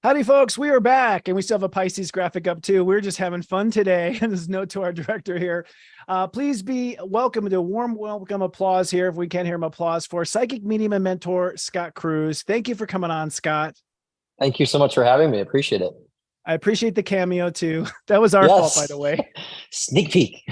Howdy, folks. We are back, and we still have a Pisces graphic up too. We're just having fun today. And there's a note to our director here. Please be welcome to a warm welcome applause here. If we can hear him, applause for psychic medium and mentor, Scott Cruz. Thank you for coming on, Scott. Thank you so much for having me. Appreciate it. I appreciate the cameo too. That was our fault, by the way. Sneak peek.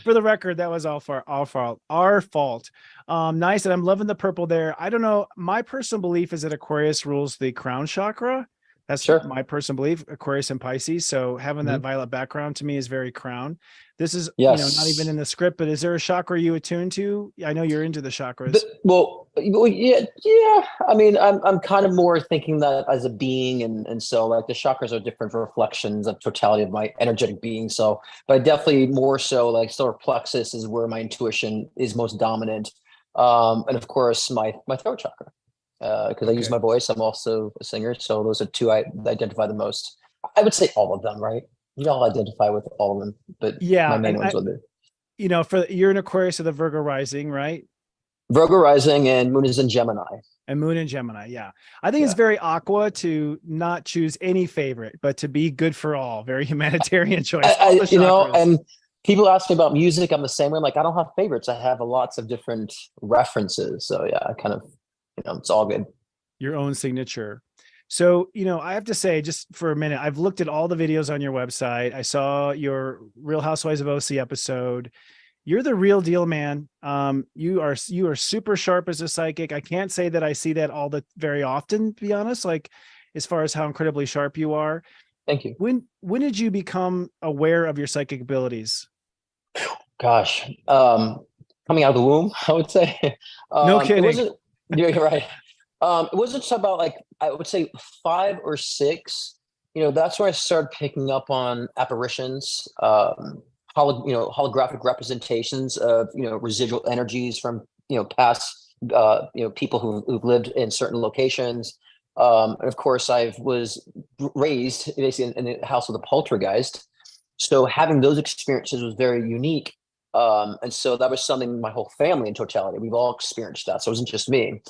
For the record, that was all for our fault. Nice. And I'm loving the purple there. I don't know. My personal belief is that Aquarius rules the crown chakra. That's Sure. my personal belief, Aquarius and Pisces. So having that violet background to me is very crown. This is, not even in the script, but is there a chakra you attune to? I know you're into the chakras. Yeah. I mean, I'm kind of more thinking that as a being, and so like the chakras are different reflections of totality of my energetic being. So, but I definitely more so like solar plexus is where my intuition is most dominant, and of course my throat chakra. Because I use my voice. I'm also a singer. So those are two I identify the most. I would say all of them, right? We all identify with all of them, but my main ones would be. You're an Aquarius of the Virgo rising, right? Virgo rising, and moon is in Gemini. And moon in Gemini, yeah. I think it's very aqua to not choose any favorite, but to be good for all. Very humanitarian choice. And people ask me about music. I'm the same way. I'm like, I don't have favorites. I have lots of different references. So yeah, I kind of, it's all good. Your own signature. So, I have to say, just for a minute, I've looked at all the videos on your website. I saw your Real Housewives of OC episode. You're the real deal, man. You are super sharp as a psychic. I can't say that I see that very often, to be honest, like as far as how incredibly sharp you are. Thank you. When did you become aware of your psychic abilities? Gosh, coming out of the womb, I would say. No kidding. You're right. It wasn't just about like, I would say 5 or 6, that's where I started picking up on apparitions, holographic representations of, residual energies from, past, people who've lived in certain locations. And of course I was raised basically in a house with a poltergeist. So having those experiences was very unique. And so that was something my whole family in totality, we've all experienced that. So it wasn't just me.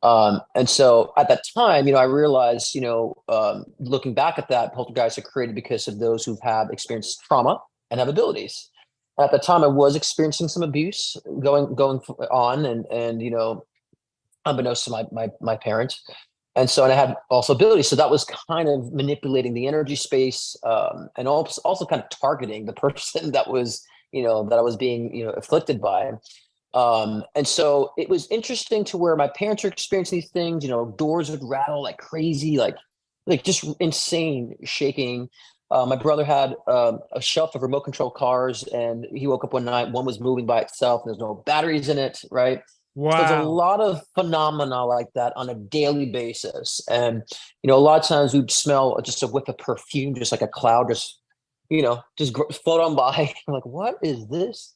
And so at that time, I realized, looking back at that, poltergeists are created because of those who have experienced trauma and have abilities. At the time I was experiencing some abuse going on and, unbeknownst to my parents. And so, and I had also abilities. So that was kind of manipulating the energy space, and also kind of targeting the person that was, that I was being, afflicted by. And so it was interesting to where my parents were experiencing these things, doors would rattle like crazy, like just insane shaking. My brother had a shelf of remote control cars, and he woke up one night, one was moving by itself, and there's no batteries in it, right? Wow. So there's a lot of phenomena like that on a daily basis. And, a lot of times we'd smell just a whiff of perfume, just like a cloud, just float on by. I'm like, what is this?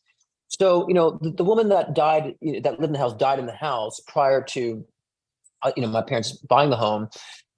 So, the woman that died, that lived in the house, died in the house prior to, my parents buying the home.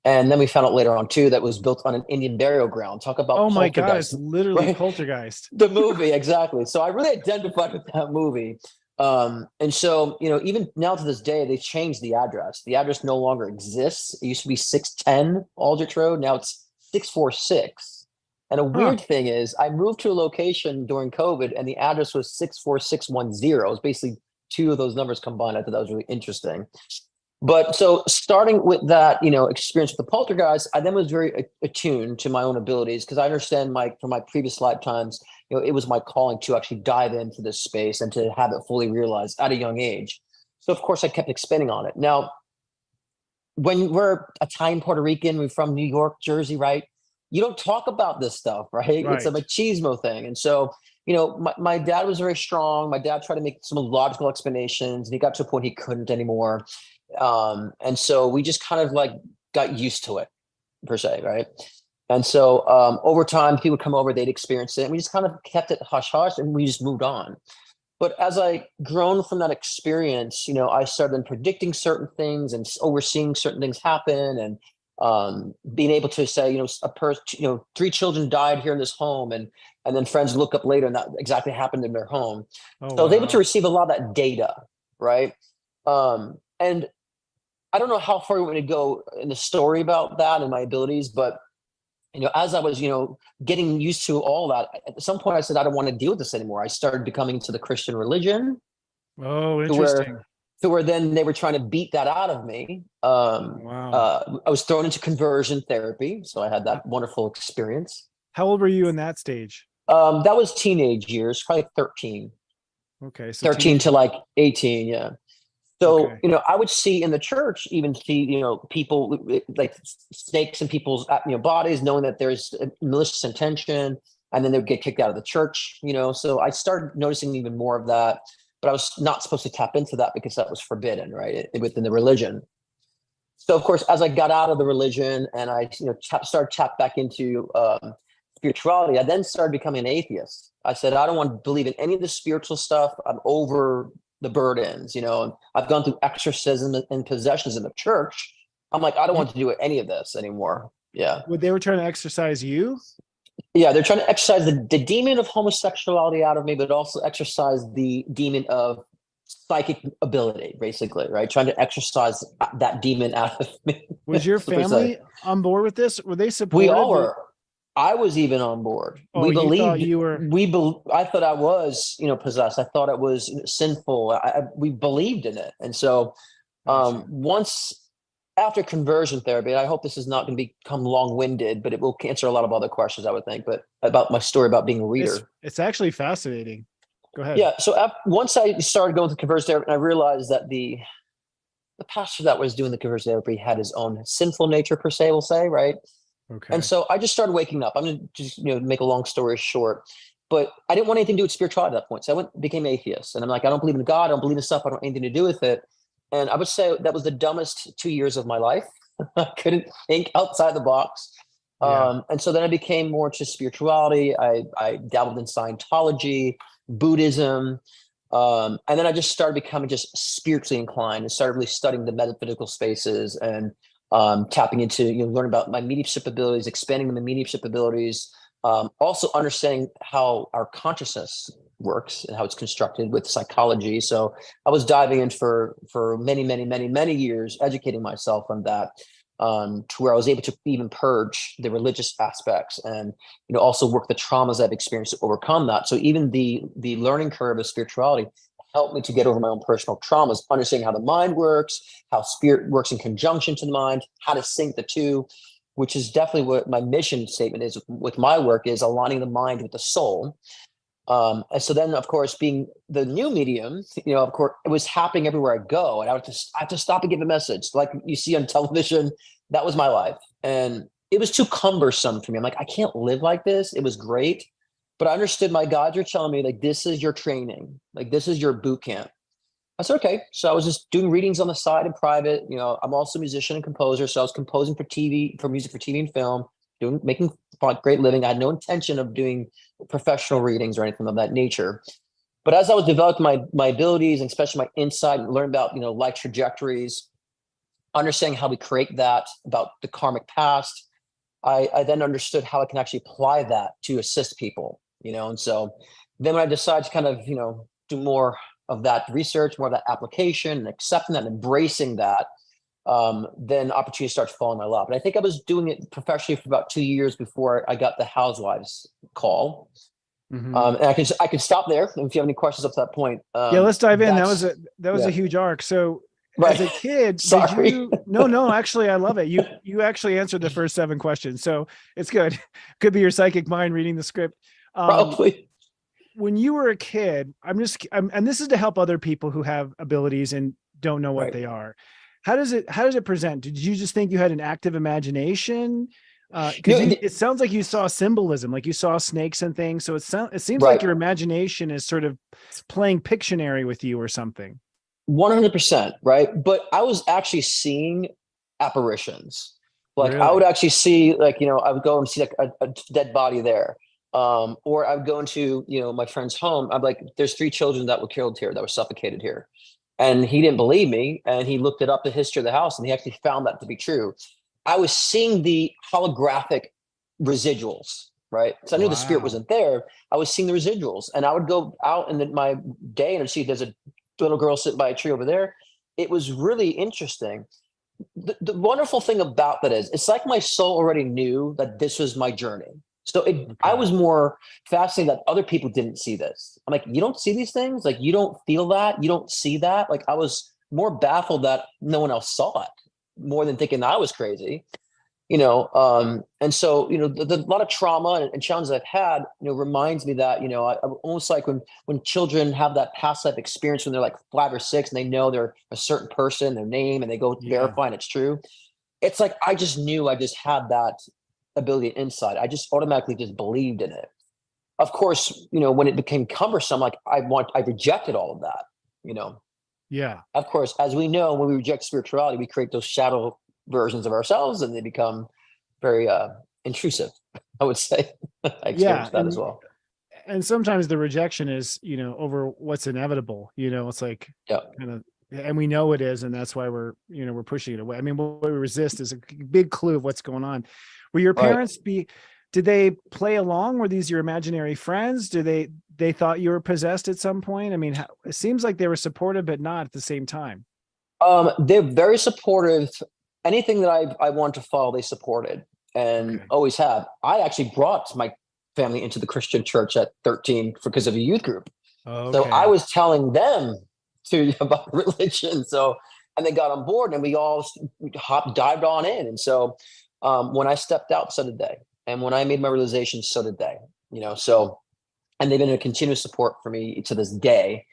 And then we found out later on too, that was built on an Indian burial ground. Talk about, oh my God, it's literally Poltergeist. The movie, exactly. So I really identified with that movie. And so, even now to this day, they changed the address. The address no longer exists. It used to be 610 Aldrich Road. Now it's 646. And a weird thing is I moved to a location during COVID and the address was 64610. It was basically 2 of those numbers combined. I thought that was really interesting. But so starting with that, experience with the poltergeist, I then was very attuned to my own abilities because I understand from my previous lifetimes, it was my calling to actually dive into this space and to have it fully realized at a young age. So of course I kept expanding on it. Now, when we're Italian Puerto Rican, we're from New York, Jersey, right? You don't talk about this stuff, right? It's a machismo thing. And so, my dad was very strong. My dad tried to make some logical explanations and he got to a point he couldn't anymore. And so we just kind of like got used to it per se. Right. And so, over time, people would come over, they'd experience it and we just kind of kept it hush hush and we just moved on. But as I grown from that experience, I started predicting certain things and overseeing certain things happen and, being able to say, a person, 3 children died here in this home and then friends look up later and that exactly happened in their home. So I was able to receive a lot of that data. Right. And I don't know how far you want to go in the story about that and my abilities, but as I was, getting used to all that, at some point I said, I don't want to deal with this anymore. I started becoming into the Christian religion Oh, to interesting. where then they were trying to beat that out of me. Wow. I was thrown into conversion therapy. So I had H- that wonderful experience. How old were you in that stage? That was teenage years, probably Okay, so 13 teenage. to like 18. Yeah. So, Okay. I would see in the church, even see, people like snakes in people's, bodies, knowing that there's malicious intention, and then they would get kicked out of the church. So I started noticing even more of that, but I was not supposed to tap into that because that was forbidden, right, within the religion. So, of course, as I got out of the religion and I, started tap back into spirituality, I then started becoming an atheist. I said, I don't want to believe in any of the spiritual stuff. I'm over the burdens, and I've gone through exorcism and possessions in the church. I'm like, I don't want You, to do any of this anymore. Yeah. what they were trying to exercise you? Yeah. They're trying to exercise the demon of homosexuality out of me, but also exercise the demon of psychic ability, basically, right? Trying to exercise that demon out of me. Was your per se. family on board with this? Were they We all supportive? were. I was even on board. Oh, We you thought believed. you were. I thought I was, possessed. I thought it was sinful. We believed in it, and so Gotcha. once after conversion therapy, I hope this is not going to become long-winded, but it will answer a lot of other questions, I would think. But about my story about being a It's reader. it's actually fascinating. Go ahead. Yeah. So once I started going to conversion therapy, and I realized that the pastor that was doing the conversion therapy had his own sinful nature, per se, we'll say, right? And Okay. so I just started waking up. I'm going to just, make a long story short, but I didn't want anything to do with spirituality at that point. So became atheist, and I'm like, I don't believe in God. I don't believe in stuff. I don't want anything to do with it. And I would say that was the dumbest 2 years of my life. I couldn't think outside the box. Yeah. And so then I became more into spirituality. I dabbled in Scientology, Buddhism. And then I just started becoming just spiritually inclined and started really studying the metaphysical spaces and tapping into, learning about my mediumship abilities, expanding my mediumship abilities, also understanding how our consciousness works and how it's constructed with psychology. So I was diving in for many, many, many, many years, educating myself on that, to where I was able to even purge the religious aspects and also work the traumas I've experienced to overcome that. So even the learning curve of spirituality helped me to get over my own personal traumas, understanding how the mind works, how spirit works in conjunction to the mind, how to sync the two, which is definitely what my mission statement is with my work, is aligning the mind with the soul. And so then, of course, being the new medium, of course, it was happening everywhere I go. And I had to stop and give a message like you see on television. That was my life. And it was too cumbersome for me. I'm like, I can't live like this. It was great. But I understood my guides were telling me, like, this is your training. Like, this is your boot camp. I said, okay. So I was just doing readings on the side in private. I'm also a musician and composer. So I was composing for TV, for music for TV and film, making great living. I had no intention of doing professional readings or anything of that nature. But as I was developing my abilities and especially my insight and learn about, life trajectories, understanding how we create that, about the karmic past, I then understood how I can actually apply that to assist people, and so then when I decided to kind of, do more of that research, more of that application and accepting that and embracing that, then opportunities start to fall in my lap. And I think I was doing it professionally for about 2 years before I got the housewives call. Mhm. And I can stop there. And if you have any questions up to that point, Yeah, let's dive in. that's That was yeah, a huge arc. So as right. a kid, did Sorry, you no, actually I love it. You actually answered the first 7 questions. So it's good. Could be your psychic mind reading the script. Um, probably when you were a kid, and this is to help other people who have abilities and don't know what right. they are. How does it present? Did you just think you had an active imagination? Because it sounds like you saw symbolism, like you saw snakes and things. So it seems like Right. your imagination is sort of playing Pictionary with you or something. 100%, right? But I was actually seeing apparitions. Like I would Really? actually see, like, I would go and see like a dead body there. Or I would go into, my friend's home. I'm like, there's 3 children that were killed here, that were suffocated here. And he didn't believe me. And he looked it up, the history of the house, and he actually found that to be true. I was seeing the holographic residuals, right? So I knew the spirit Wow. wasn't there. I was seeing the residuals. And I would go out in my day and I'd see there's a little girl sitting by a tree over there. It was really interesting. the wonderful thing about that is it's like my soul already knew that this was my journey. So I Okay. was more fascinated that other people didn't see this. I'm like, you don't see these things? Like, you don't feel that? You don't see that? Like, I was more baffled that no one else saw it, more than thinking I was crazy. And so the lot of trauma and challenges I've had reminds me that I'm almost like when children have that past life experience when they're like 5 or 6 and they know they're a certain person, their name, and they go Yeah. verify and it's true. It's like I just knew I just had that ability inside. I just automatically just believed in it. Of course, when it became cumbersome, like I rejected all of that. you know Yeah. of course, as we know, when we reject spirituality, we create those shadow versions of ourselves, and they become very intrusive, I would say. I Yeah. experienced that as well. And sometimes the rejection is, over what's inevitable, it's like Yeah. kind of, and we know it is. And that's why we're pushing it away. I mean, what we resist is a big clue of what's going on. Were your Right. parents did they play along? Were these your imaginary friends? They thought you were possessed at some point? I mean, it seems like they were supportive, but not at the same time. They're very supportive. Anything that I want to follow, they supported and Okay. always have. I actually brought my family into the Christian church at 13 because of a youth group. So I Okay. was telling them about religion. So, and they got on board, and we all dived on in. And so, when I stepped out, so did they. And when I made my realization, so did they. So, and they've been a continuous support for me to this day.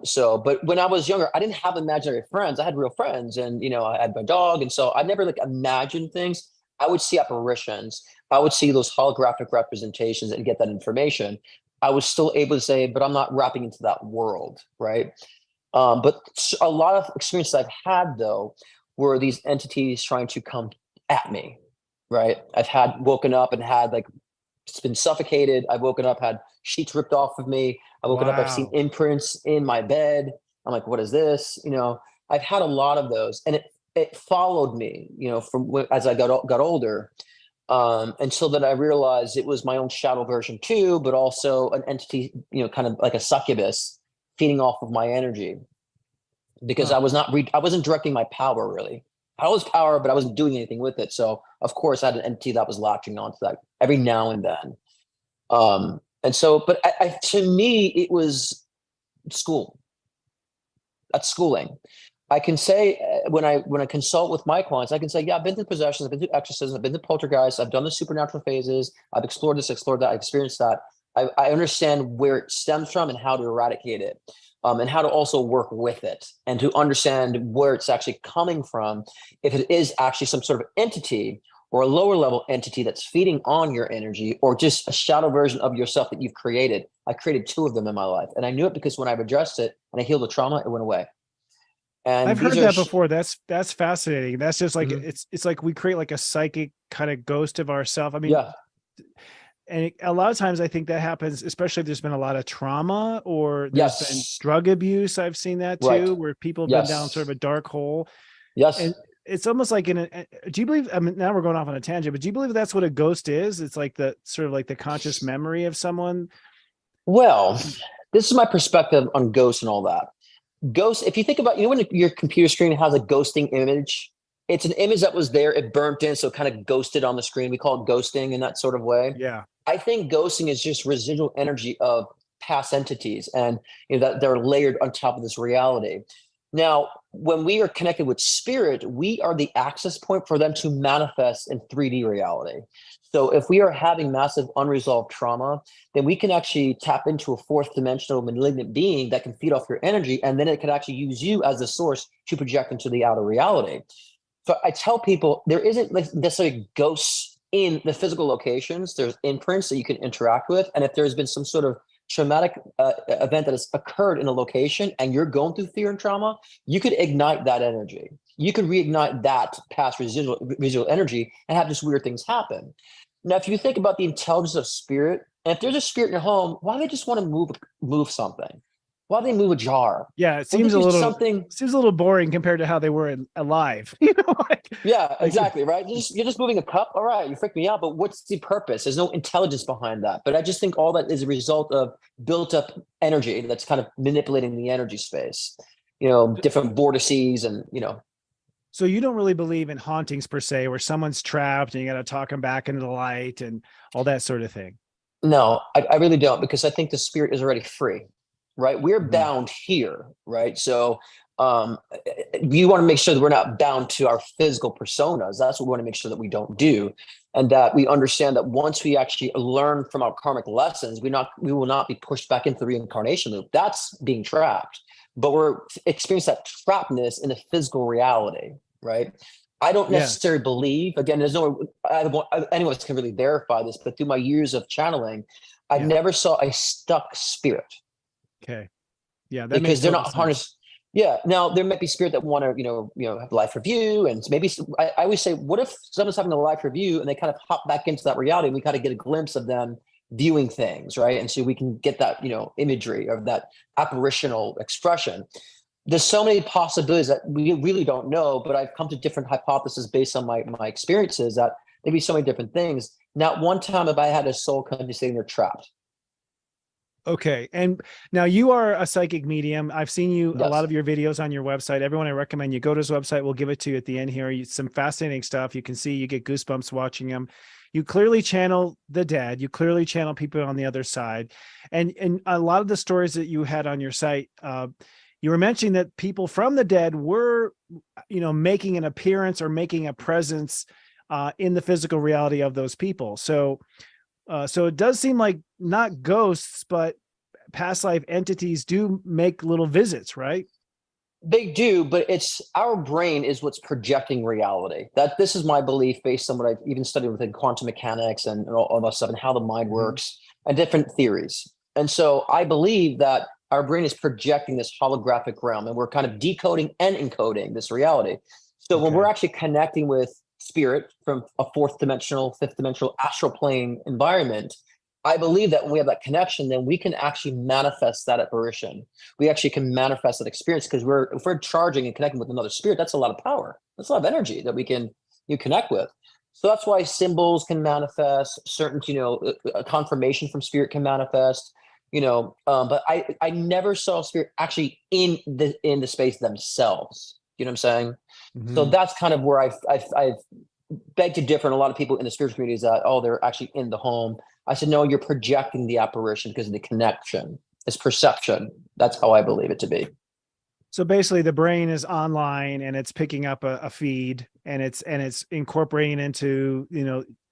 So, but when I was younger, I didn't have imaginary friends. I had real friends, and I had my dog, and so I never like imagined things. I would see apparitions. I would see those holographic representations and get that information. I was still able to say, but I'm not wrapping into that world, right? But a lot of experiences I've had though were these entities trying to come at me, right? I've had woken up and had like it's been suffocated. I've woken up, had sheets ripped off of me. I've woken up, I've seen Wow. imprints in my bed. I'm like, what is this? I've had a lot of those, and it followed me, as I got older, until that I realized it was my own shadow version too, but also an entity, kind of like a succubus feeding off of my energy, because Huh. I wasn't directing my power really. I was power, but I wasn't doing anything with it. So of course I had an entity that was latching onto that every now and then. And so, but to me, it was school. That's schooling. I can say when I consult with my clients, I can say, yeah, I've been through possessions, I've been through exorcisms, I've been through poltergeists, I've done the supernatural phases, I've explored this, explored that, I experienced that. I understand where it stems from and how to eradicate it, and how to also work with it, and to understand where it's actually coming from. If it is actually some sort of entity or a lower level entity that's feeding on your energy, or just a shadow version of yourself that you've created. I created 2 of them in my life, and I knew it because when I've addressed it and I healed the trauma, it went away. And I've these heard are that before. That's fascinating. That's just like Mhm. it's like we create like a psychic kind of ghost of ourselves. I mean, Yeah. and a lot of times I think that happens, especially if there's been a lot of trauma or there's been Yes. drug abuse. I've seen that Right. too, where people have been down sort of Yes. a dark hole. And Yes. it's almost like do you believe, I mean, now we're going off on a tangent, but do you believe that's what a ghost is? It's like the sort of like the conscious memory of someone. Well, this is my perspective on ghosts and all that. Ghosts, if you think about, when your computer screen has a ghosting image, it's an image that was there, it burnt in, so it kind of ghosted on the screen. We call it ghosting in that sort of way. Yeah. I think ghosting is just residual energy of past entities, and that they're layered on top of this reality. Now, when we are connected with spirit, we are the access point for them to manifest in 3D reality. So if we are having massive unresolved trauma, then we can actually tap into a 4th dimensional malignant being that can feed off your energy, and then it can actually use you as the source to project into the outer reality. So I tell people there isn't necessarily ghosts in the physical locations. There's imprints that you can interact with, and if there's been some sort of traumatic event that has occurred in a location and you're going through fear and trauma, you could ignite that energy. You could reignite that past residual energy and have just weird things happen. Now, if you think about the intelligence of spirit, and if there's a spirit in your home, why do they just want to move something? Why do they move a jar? Yeah. It Would they seems do something? a little boring compared to how they were alive, Yeah, like, exactly. Right. You're just moving a cup. All right, you freak me out, but what's the purpose? There's no intelligence behind that. But I just think all that is a result of built up energy that's kind of manipulating the energy space. Different vortices and. So you don't really believe in hauntings per se, where someone's trapped and you got to talk them back into the light and all that sort of thing. No, I really don't, because I think the spirit is already free, right? We're Mhm. bound here, right? So you want to make sure that we're not bound to our physical personas. That's what we want to make sure that we don't do. And that we understand that once we actually learn from our karmic lessons, we will not be pushed back into the reincarnation loop. That's being trapped. But we're experiencing that trappedness in a physical reality, right? I don't Yeah. necessarily believe, again, there's no, anyone can really verify this, but through my years of channeling, I Yeah. never saw a stuck spirit, Okay. Yeah. That makes because they're total not sense. harnessed. Yeah. Now there might be spirit that want to, have life review, and maybe I always say, what if someone's having a life review and they kind of hop back into that reality, and we kind of get a glimpse of them viewing things, right? And so we can get that, imagery of that apparitional expression. There's so many possibilities that we really don't know, but I've come to different hypotheses based on my experiences, that maybe so many different things. Not one time have I had a soul come to say they're trapped. Okay. And now you are a psychic medium. I've seen you, a lot Yes. of your videos on your website. Everyone, I recommend you go to his website. We'll give it to you at the end here. Some fascinating stuff. You can see, you get goosebumps watching him. You clearly channel the dead. You clearly channel people on the other side. And a lot of the stories that you had on your site, you were mentioning that people from the dead were, making an appearance or making a presence in the physical reality of those people. So it does seem like not ghosts, but past life entities do make little visits, right? They do, but it's our brain is what's projecting reality. That This is my belief based on what I've even studied within quantum mechanics and all that stuff, and how the mind Mhm. works and different theories. And so I believe that our brain is projecting this holographic realm, and we're kind of decoding and encoding this reality. So when we're Okay. actually connecting with spirit from a fourth dimensional, fifth dimensional astral plane environment, I believe that when we have that connection, then we can actually manifest that apparition. We actually can manifest that experience, because if we're charging and connecting with another spirit, that's a lot of power. That's a lot of energy that we can you connect with. So that's why symbols can manifest, certain, a confirmation from spirit can manifest, but I never saw spirit actually in the space themselves. You know what I'm saying? So Mhm. that's kind of where I've beg to differ. And a lot of people in the spiritual community is that, oh, they're actually in the home. I said, no, you're projecting the apparition because of the connection. It's perception. That's how I believe it to be. So basically the brain is online and it's picking up a feed and it's incorporating into,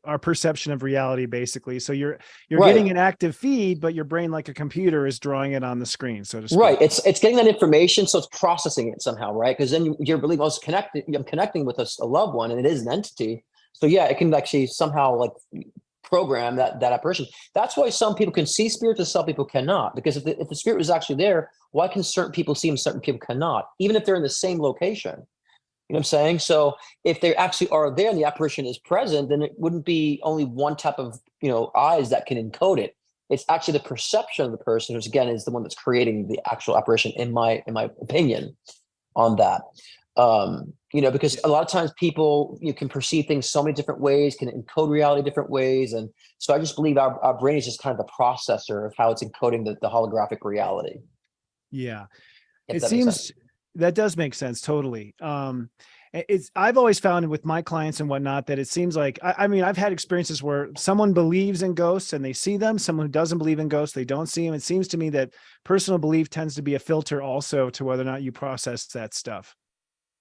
our perception of reality basically. So you're Right. getting an active feed, but your brain, like a computer, is drawing it on the screen, so to Right. speak. It's getting that information, so it's processing it somehow, right? Because then you're believing, oh, I'm connecting with a loved one, and it is an entity. So yeah, it can actually somehow like program that apparition. That's why some people can see spirits and some people cannot. Because if the spirit was actually there, why can certain people see them, certain people cannot, even if they're in the same location? You know what I'm saying? So if they actually are there and the apparition is present, then it wouldn't be only one type of, eyes that can encode it. It's actually the perception of the person, which again is the one that's creating the actual apparition, in my opinion on that. Because Yeah. a lot of times people, you can perceive things so many different ways, can encode reality different ways. And so I just believe our brain is just kind of the processor of how it's encoding the holographic reality, Yeah. if It that makes seems sense. that does make sense totally. It's I've always found with my clients and whatnot that it seems like I mean I've had experiences where someone believes in ghosts and they see them. Someone who doesn't believe in ghosts, they don't see them. It seems to me that personal belief tends to be a filter also to whether or not you process that stuff.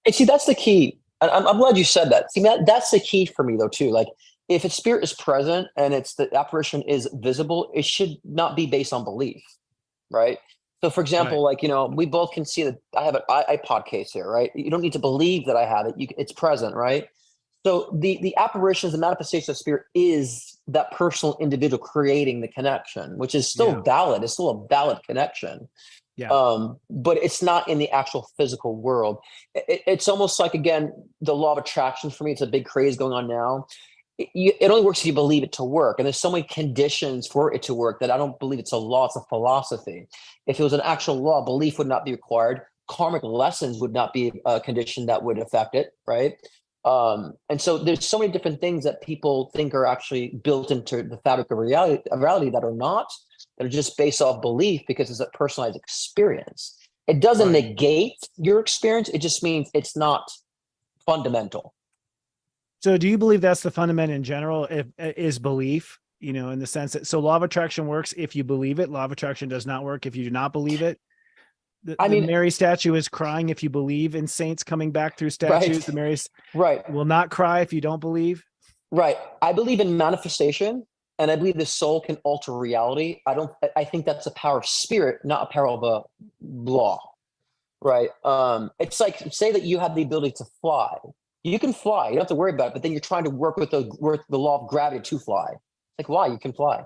And see, that's the key. I'm glad you said that. See, that's the key for me though too. Like, if its spirit is present and the apparition is visible, it should not be based on belief, right? So, for Right. example, like, we both can see that I have an iPod case here, right? You don't need to believe that I have it. It's present, right? So the apparitions, the manifestation of spirit is that personal individual creating the connection, which is still Yeah. valid. It's still a valid connection. Yeah. But it's not in the actual physical world. It's almost like, again, the law of attraction for me. It's a big craze going on now. It only works if you believe it to work, and there's so many conditions for it to work that I don't believe it's a law. It's a philosophy. If it was an actual law, belief would not be required. Karmic lessons would not be a condition that would affect it, right? And so there's so many different things that people think are actually built into the fabric of reality that are not, that are just based off belief, because it's a personalized experience. It doesn't Right. negate your experience. It just means it's not fundamental. So do you believe that's the fundament in general, is belief, you know, in the sense that, so law of attraction works if you believe it, law of attraction does not work if you do not believe it? I The mean, Mary statue is crying if you believe in saints coming back through statues. right, The Mary right, will not cry if you don't believe. right. I believe in manifestation, and I believe the soul can alter reality. I think that's a power of spirit, not a power of a law. Right. It's like, say that you have the ability to fly. You can fly. You don't have to worry about it. But then you're trying to work with the law of gravity to fly. Like, why? You can fly.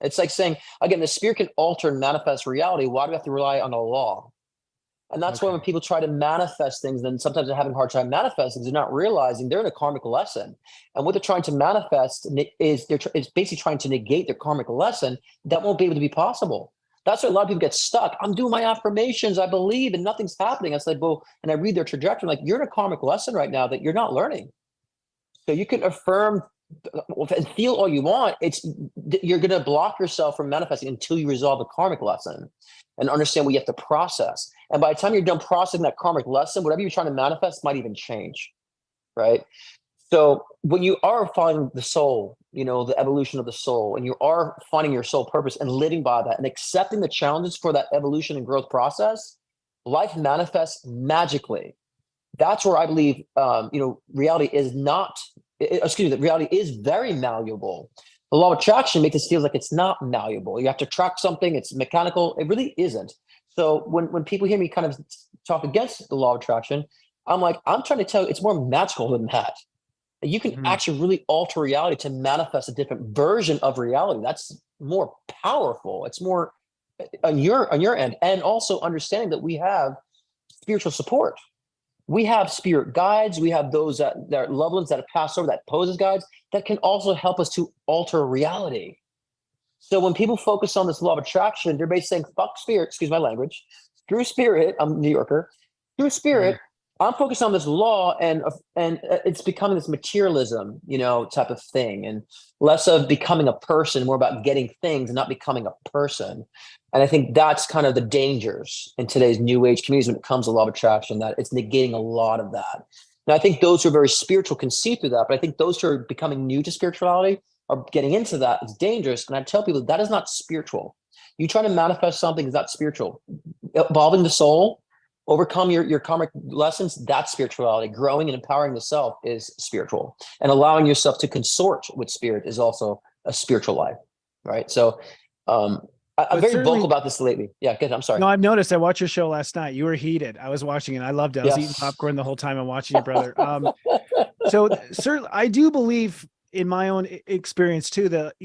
It's like saying, again, the spirit can alter and manifest reality. Why do we have to rely on a law? And that's why when people try to manifest things, then sometimes they're having a hard time manifesting. They're not realizing they're in a karmic lesson. And what they're trying to manifest is is basically trying to negate their karmic lesson. That won't be able to be possible. That's why a lot of people get stuck. I'm doing my affirmations, I believe, and nothing's happening. I said, well, and I read their trajectory, like, you're in a karmic lesson right now that you're not learning. So you can affirm and feel all you want. You're going to block yourself from manifesting until you resolve the karmic lesson and understand what you have to process. And by the time you're done processing that karmic lesson, whatever you're trying to manifest might even change, right? So when you are finding the soul, the evolution of the soul, and you are finding your soul purpose and living by that and accepting the challenges for that evolution and growth process, life manifests magically. That's where I believe, reality is that reality is very malleable. The law of attraction makes it feel like it's not malleable. You have to attract something, it's mechanical. It really isn't. So when people hear me kind of talk against the law of attraction, I'm like, I'm trying to tell you, it's more magical than that. You can actually really alter reality to manifest a different version of reality. That's more powerful. It's more on your end. And also understanding that we have spiritual support. We have spirit guides. We have those that are loved ones that have passed over, that pose as guides, that can also help us to alter reality. So when people focus on this law of attraction, they're basically saying, fuck spirit, excuse my language, screw spirit, I'm a New Yorker, screw spirit, I'm focused on this law, and it's becoming this materialism, type of thing, and less of becoming a person, more about getting things and not becoming a person. And I think that's kind of the dangers in today's new age communities when it comes to law of attraction, that it's negating a lot of that. Now, I think those who are very spiritual can see through that, but I think those who are becoming new to spirituality are getting into that. It's dangerous. And I tell people that is not spiritual. You try to manifest something is not spiritual. Evolving the soul, overcome your karmic lessons, that's spirituality. Growing and empowering the self is spiritual. And allowing yourself to consort with spirit is also a spiritual life, right? So I'm very vocal about this lately. Yeah, good. I'm sorry. No, I've noticed. I watched your show last night. You were heated. I was watching it. I loved it. I was eating popcorn the whole time and watching you, brother. So certainly, I do believe in my own experience too, that,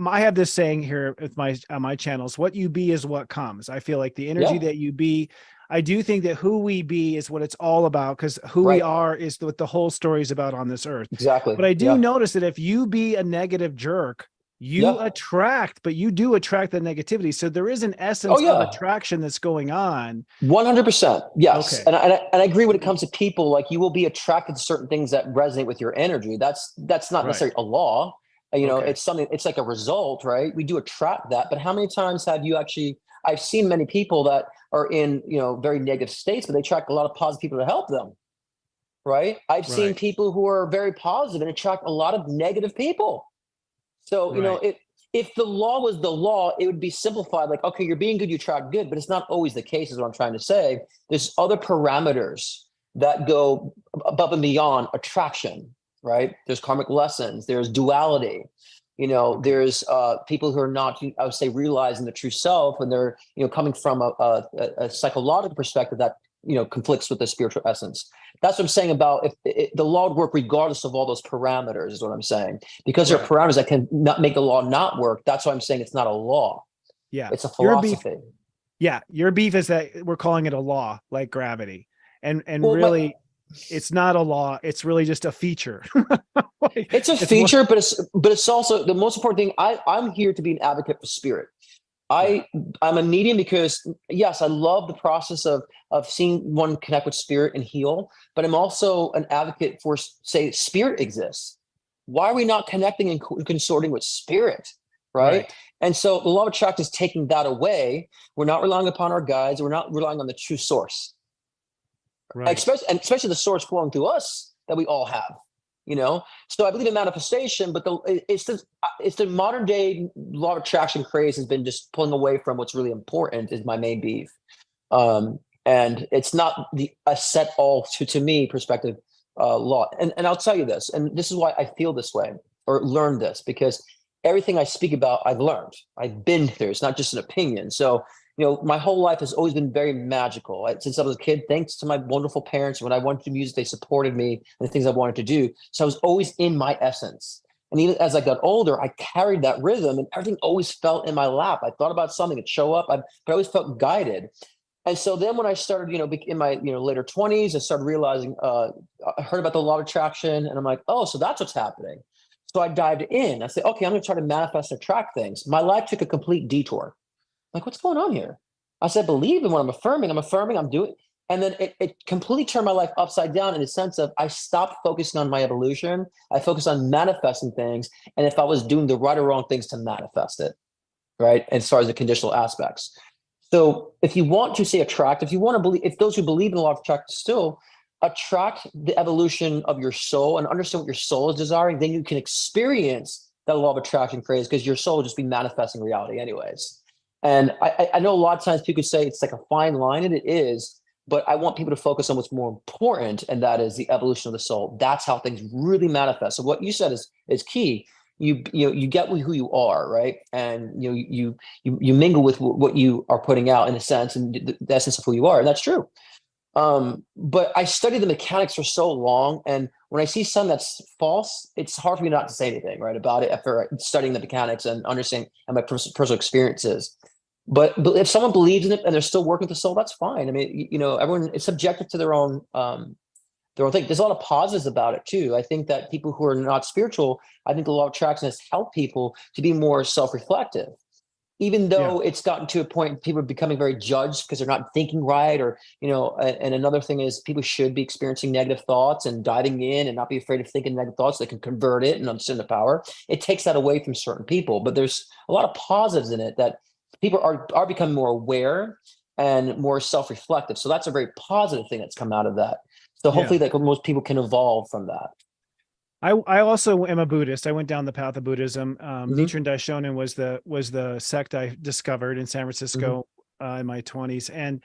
I have this saying here with my channels, what you be is what comes. I feel like the energy that you be, I do think that who we be is what it's all about, because who we are is what the whole story is about on this earth. Exactly. But I do notice that if you be a negative jerk, you attract, but you do attract the negativity. So there is an essence of attraction that's going on. 100%. Yes. Okay. And I agree when it comes to people, like, you will be attracted to certain things that resonate with your energy. That's not necessarily a law. It's something, it's like a result, right? We do attract that. But how many times have you actually, I've seen many people that are in, very negative states, but they attract a lot of positive people to help them. Right. I've seen people who are very positive and attract a lot of negative people. So, if the law was the law, it would be simplified. Like, okay, you're being good, you attract good, but it's not always the case, is what I'm trying to say. There's other parameters that go above and beyond attraction, right? There's karmic lessons, there's duality. There's people who are not, I would say, realizing the true self, and they're, coming from a psychological perspective that, conflicts with the spiritual essence. That's what I'm saying about if the law would work regardless of all those parameters, is what I'm saying. Because there are parameters that can not make the law not work. That's why I'm saying it's not a law. Yeah. It's a philosophy. Your beef is that we're calling it a law, like gravity. And really, it's not a law. It's really just a feature. It's a feature, but it's also the most important thing. I'm here to be an advocate for spirit. I'm a medium because, yes, I love the process of seeing one connect with spirit and heal, but I'm also an advocate for, say, spirit exists. Why are we not connecting and consorting with spirit, right? And so the law of attraction is taking that away. We're not relying upon our guides. We're not relying on the true source, especially the source flowing through us. that we all have, So I believe in manifestation, but it's the modern day law of attraction craze has been just pulling away from what's really important is my main beef. And it's not a set all to me perspective law. And I'll tell you this, and this is why I feel this way or learned this, because everything I speak about, I've learned. I've been through. It's not just an opinion. So, my whole life has always been very magical. Since I was a kid, thanks to my wonderful parents, when I wanted to do music, they supported me and the things I wanted to do. So I was always in my essence. And even as I got older, I carried that rhythm and everything always felt in my lap. I thought about something, it'd show up, but I always felt guided. And so then when I started, in my later 20s, I started realizing, I heard about the law of attraction, and I'm like, oh, so that's what's happening. So I dived in. I said, okay, I'm going to try to manifest and attract things. My life took a complete detour. Like, what's going on here? I said, believe in what I'm affirming, I'm doing. And then it completely turned my life upside down in the sense of I stopped focusing on my evolution. I focused on manifesting things. And if I was doing the right or wrong things to manifest it, right? As far as the conditional aspects. So if you want to say attract, if those who believe in the law of attraction still attract the evolution of your soul and understand what your soul is desiring, then you can experience that law of attraction craze because your soul will just be manifesting reality anyways. And I know a lot of times people say it's like a fine line, and it is, but I want people to focus on what's more important, and that is the evolution of the soul. That's how things really manifest. So what you said is key. You get who you are, right? And you mingle with what you are putting out in a sense, and the essence of who you are, and that's true. But I studied the mechanics for so long, and when I see something that's false, it's hard for me not to say anything right about it after studying the mechanics and understanding and my personal experiences. But if someone believes in it and they're still working with the soul, that's fine. I mean, everyone is subjected to their own thing. There's a lot of positives about it too. I think that people who are not spiritual, I think the law of attraction has helped people to be more self-reflective, even though it's gotten to a point people are becoming very judged because they're not thinking right, or and another thing is people should be experiencing negative thoughts and diving in and not be afraid of thinking negative thoughts. They can convert it and understand the power. It takes that away from certain people, but there's a lot of positives in it that people are becoming more aware and more self-reflective. So that's a very positive thing that's come out of that. So hopefully that most people can evolve from that. I also am a Buddhist. I went down the path of Buddhism. Nichiren Daishonin was the sect I discovered in San Francisco in my 20s. And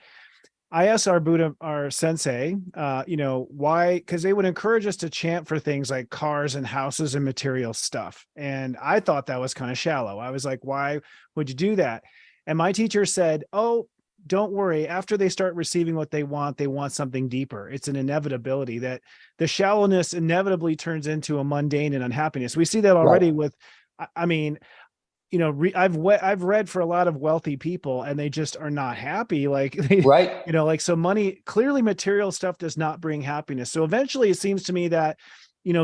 I asked our sensei, why, because they would encourage us to chant for things like cars and houses and material stuff. And I thought that was kind of shallow. I was like, why would you do that? And my teacher said, oh, don't worry. After they start receiving what they want something deeper. It's an inevitability that the shallowness inevitably turns into a mundane and unhappiness. We see that already with, I mean, I've read for a lot of wealthy people and they just are not happy. Like, so money, clearly material stuff does not bring happiness. So eventually it seems to me that,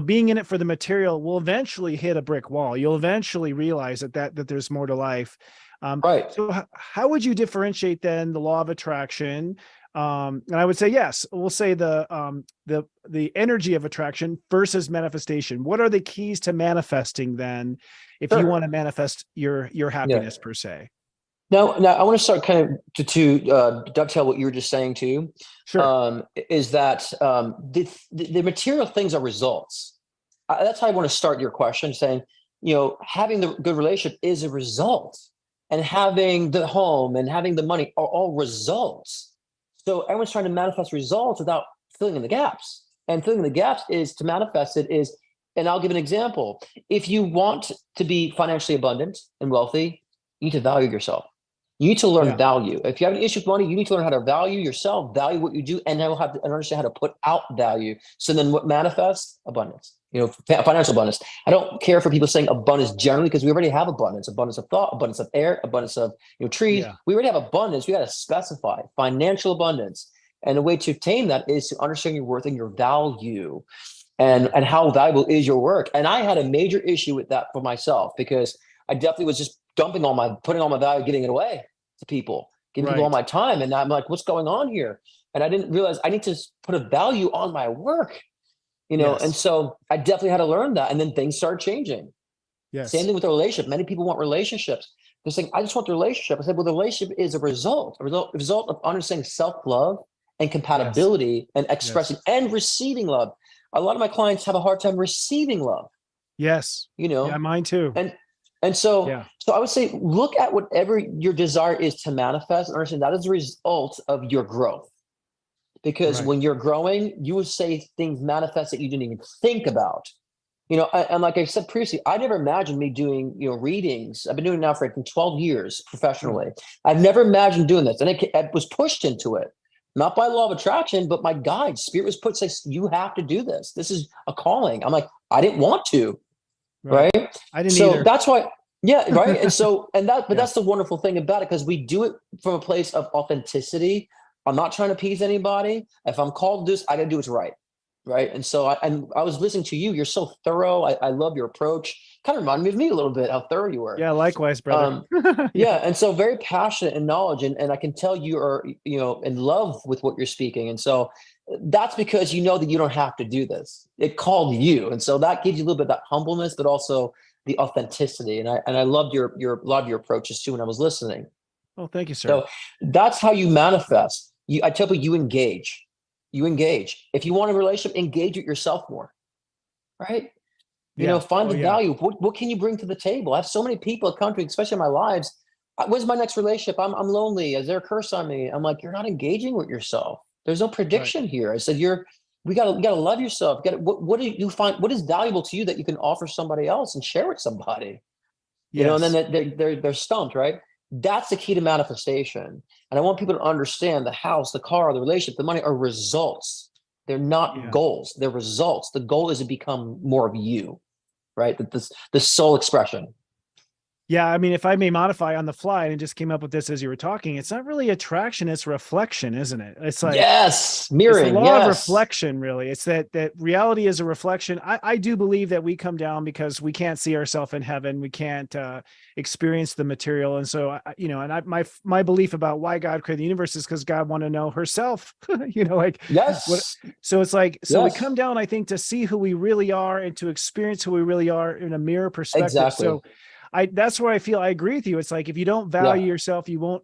being in it for the material will eventually hit a brick wall. You'll eventually realize that there's more to life. So how would you differentiate then the law of attraction? And I would say, yes, we'll say the energy of attraction versus manifestation. What are the keys to manifesting then, if you want to manifest your happiness per se? Now I want to start kind of to dovetail what you were just saying too. Sure. Is that the material things are results. That's how I want to start your question, saying, having the good relationship is a result. And having the home and having the money are all results. So everyone's trying to manifest results without filling in the gaps. And filling in the gaps is to manifest it is, and I'll give an example. If you want to be financially abundant and wealthy, you need to value yourself. You need to learn value. If you have an issue with money, you need to learn how to value yourself, value what you do, and now have to understand how to put out value. So then what manifests? Abundance. Financial abundance. I don't care for people saying abundance generally, because we already have abundance of thought, abundance of air, abundance of trees. We already have abundance. We got to specify financial abundance. And the way to obtain that is to understand your worth and your value and how valuable is your work. And I had a major issue with that for myself, because I definitely was just putting all my value, giving it away to people, giving people all my time. And I'm like, what's going on here? And I didn't realize I need to put a value on my work. And so I definitely had to learn that. And then things started changing. Same thing with the relationship. Many people want relationships. They're saying, I just want the relationship. I said, well, the relationship is a result of understanding self-love and compatibility and expressing and receiving love. a lot of my clients have a hard time receiving love, Yes. you Yeah, know, mine too. and so, Yeah. so I would say, look at whatever your desire is to manifest and understand that is a result of your growth. Because Right. when you're growing, you will say things manifest that you didn't even think about. And like I said previously, I never imagined me doing, readings. I've been doing it now for I think 12 years Mm. professionally. I've never imagined doing this. And I was pushed into it, not by law of attraction, but my guide, spirit was put, says, you have to do this. This is a calling. I'm like, I didn't want to. Right. Right. I didn't So either. that's why, yeah. Right. And so, but Yeah. that's the wonderful thing about it, because we do it from a place of authenticity. I'm not trying to appease anybody. If I'm called to do this, I got to do what's right. Right. And so I was listening to you. You're so thorough. I love your approach. Kind of reminded me of me a little bit, how thorough you were. Yeah. Likewise, brother. Um, Yeah. yeah. And so very passionate in knowledge. And I can tell you are, in love with what you're speaking. And so that's because you know that you don't have to do this. It called you. And so that gives you a little bit of that humbleness, but also the authenticity. And I loved a lot of your approaches too when I was listening. Oh, thank you, sir. So that's how you manifest. I tell people, you engage. You engage. If you want a relationship, engage with yourself more. Right? Yeah. Find Oh, the yeah. value. What can you bring to the table? I have so many people that come to me, especially in my lives. When's my next relationship? I'm lonely. Is there a curse on me? I'm like, you're not engaging with yourself. There's no Right. prediction here. I said, you gotta love yourself. What do you find? What is valuable to you that you can offer somebody else and share with somebody? And Yes. then they're stumped, right? That's the key to manifestation. And I want people to understand the house, the car, the relationship, the money are results. They're not Yeah. goals. They're results. The goal is to become more of you, right? That the soul expression. Yeah, I mean, if I may modify on the fly, and it just came up with this as you were talking, it's not really attraction, it's reflection, isn't it? It's like Yes, it's the mirroring. law of Yes, reflection, really. It's that reality is a reflection. I do believe that we come down because we can't see ourselves in heaven. We can't experience the material. And so, my belief about why God created the universe is because God wanted to know herself, like what. yes, So it's like, so we yes, come down, I think, to see who we really are and to experience who we really are in a mirror perspective. exactly. So that's where I feel I agree with you. It's like, if you don't Yeah. value yourself, you won't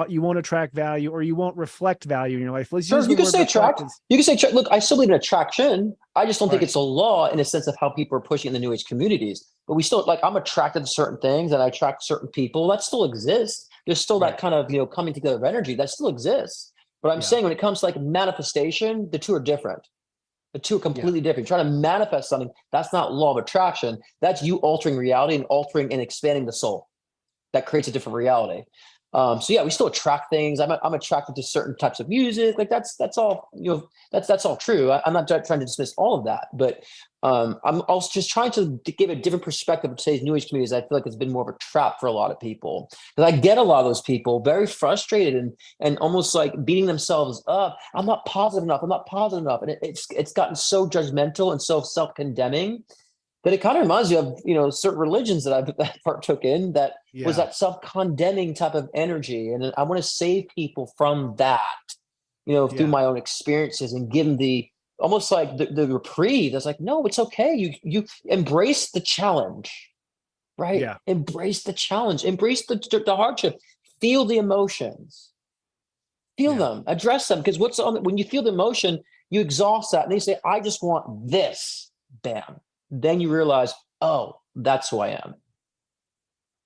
you won't attract value, or you won't reflect value in your life. Let's use Sure, the you can word say reflect. attract. You can say look. I still believe in attraction. I just don't think Right. it's a law in a sense of how people are pushing in the new age communities. But we still, like, I'm attracted to certain things and I attract certain people. That still exists. There's still that Right. kind of coming together of energy that still exists. But I'm Yeah. saying when it comes to like manifestation, the two are different. The two are Yeah. completely different. Trying to manifest something, that's not law of attraction. That's you altering reality and altering and expanding the soul. That creates a different reality. So yeah, we still attract things. I'm attracted to certain types of music. Like that's all, that's all true. I'm not trying to dismiss all of that, but I'm also just trying to give a different perspective of today's new age communities. I feel like it's been more of a trap for a lot of people, because I get a lot of those people very frustrated and almost like beating themselves up. I'm not positive enough. I'm not positive enough. And it's gotten so judgmental and so self-condemning that it kind of reminds you of certain religions that I partook in, that was Yeah. that self-condemning type of energy. And I want to save people from that, through Yeah. my own experiences, and give them the almost like the reprieve. That's like, no, it's okay. You embrace the challenge, right? Yeah. Embrace the challenge, embrace the hardship, feel the emotions, feel Yeah. them, address them. Because when you feel the emotion, you exhaust that, and then you say, I just want this. Bam. Then you realize, oh, that's who I am.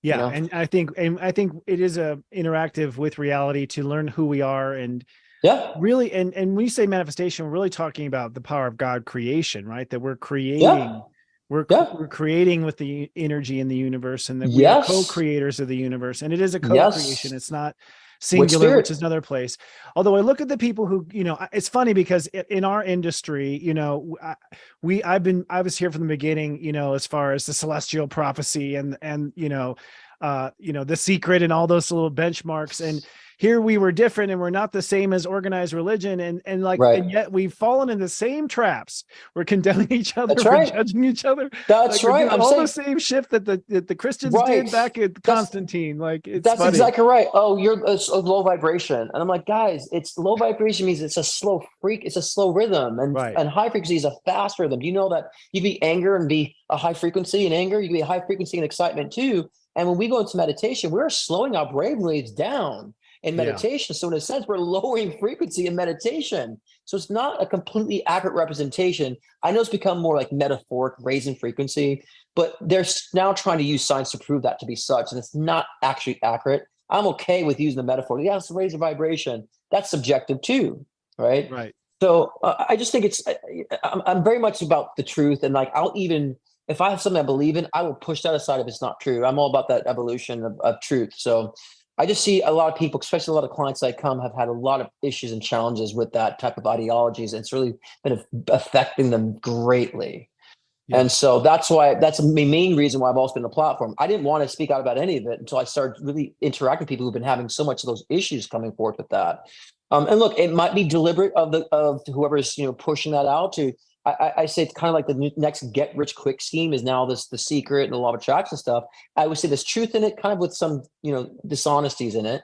Yeah. And I think it is a interactive with reality to learn who we are. And Yeah, really, and when you say manifestation, we're really talking about the power of God creation, right? That we're yeah, creating, we're yeah. creating with the energy in the universe, and that we are Yes, co-creators of the universe. And it is a co-creation. yes. It's not With singular, which spirit. is another place. Although I look at the people who, it's funny because in our industry, I was here from the beginning, as far as the celestial prophecy and The Secret and all those little benchmarks. And here we were different, and we're not the same as organized religion. And Right. yet we've fallen in the same traps. We're condemning each other. That's We're right. judging each other. That's Like, we're right. doing I'm all the saying, same shit that the Christians did right. back at That's Constantine. Like, it's that's funny. exactly right. Oh, you're a low vibration. And I'm like, guys, it's low vibration means it's a slow it's a slow rhythm. And Right. and high frequency is a fast rhythm. Do you know that you can be anger and be a high frequency in anger? You can be a high frequency in excitement too. And when we go into meditation, we're slowing our brain waves down. in Yeah. meditation. So in a sense, we're lowering frequency in meditation. So it's not a completely accurate representation. I know it's become more like metaphoric, raising frequency, but they're now trying to use science to prove that to be such, and it's not actually accurate. I'm okay with using the metaphor. Yeah, it's raise a vibration. That's subjective too, right? Right. So I just think I'm very much about the truth, and like I'll even if I have something I believe in, I will push that aside if it's not true. I'm all about that evolution of truth. So I just see a lot of people, especially a lot of clients that come, have had a lot of issues and challenges with that type of ideologies, and it's really been affecting them greatly. Yeah. And so that's the main reason why I've always been on the platform. I didn't want to speak out about any of it until I started really interacting with people who've been having so much of those issues coming forth with that. And look, it might be deliberate of whoever's pushing that out to. I say it's kind of like the next get rich quick scheme is now the secret and the law of attraction stuff. I would say there's truth in it, kind of with some dishonesties in it.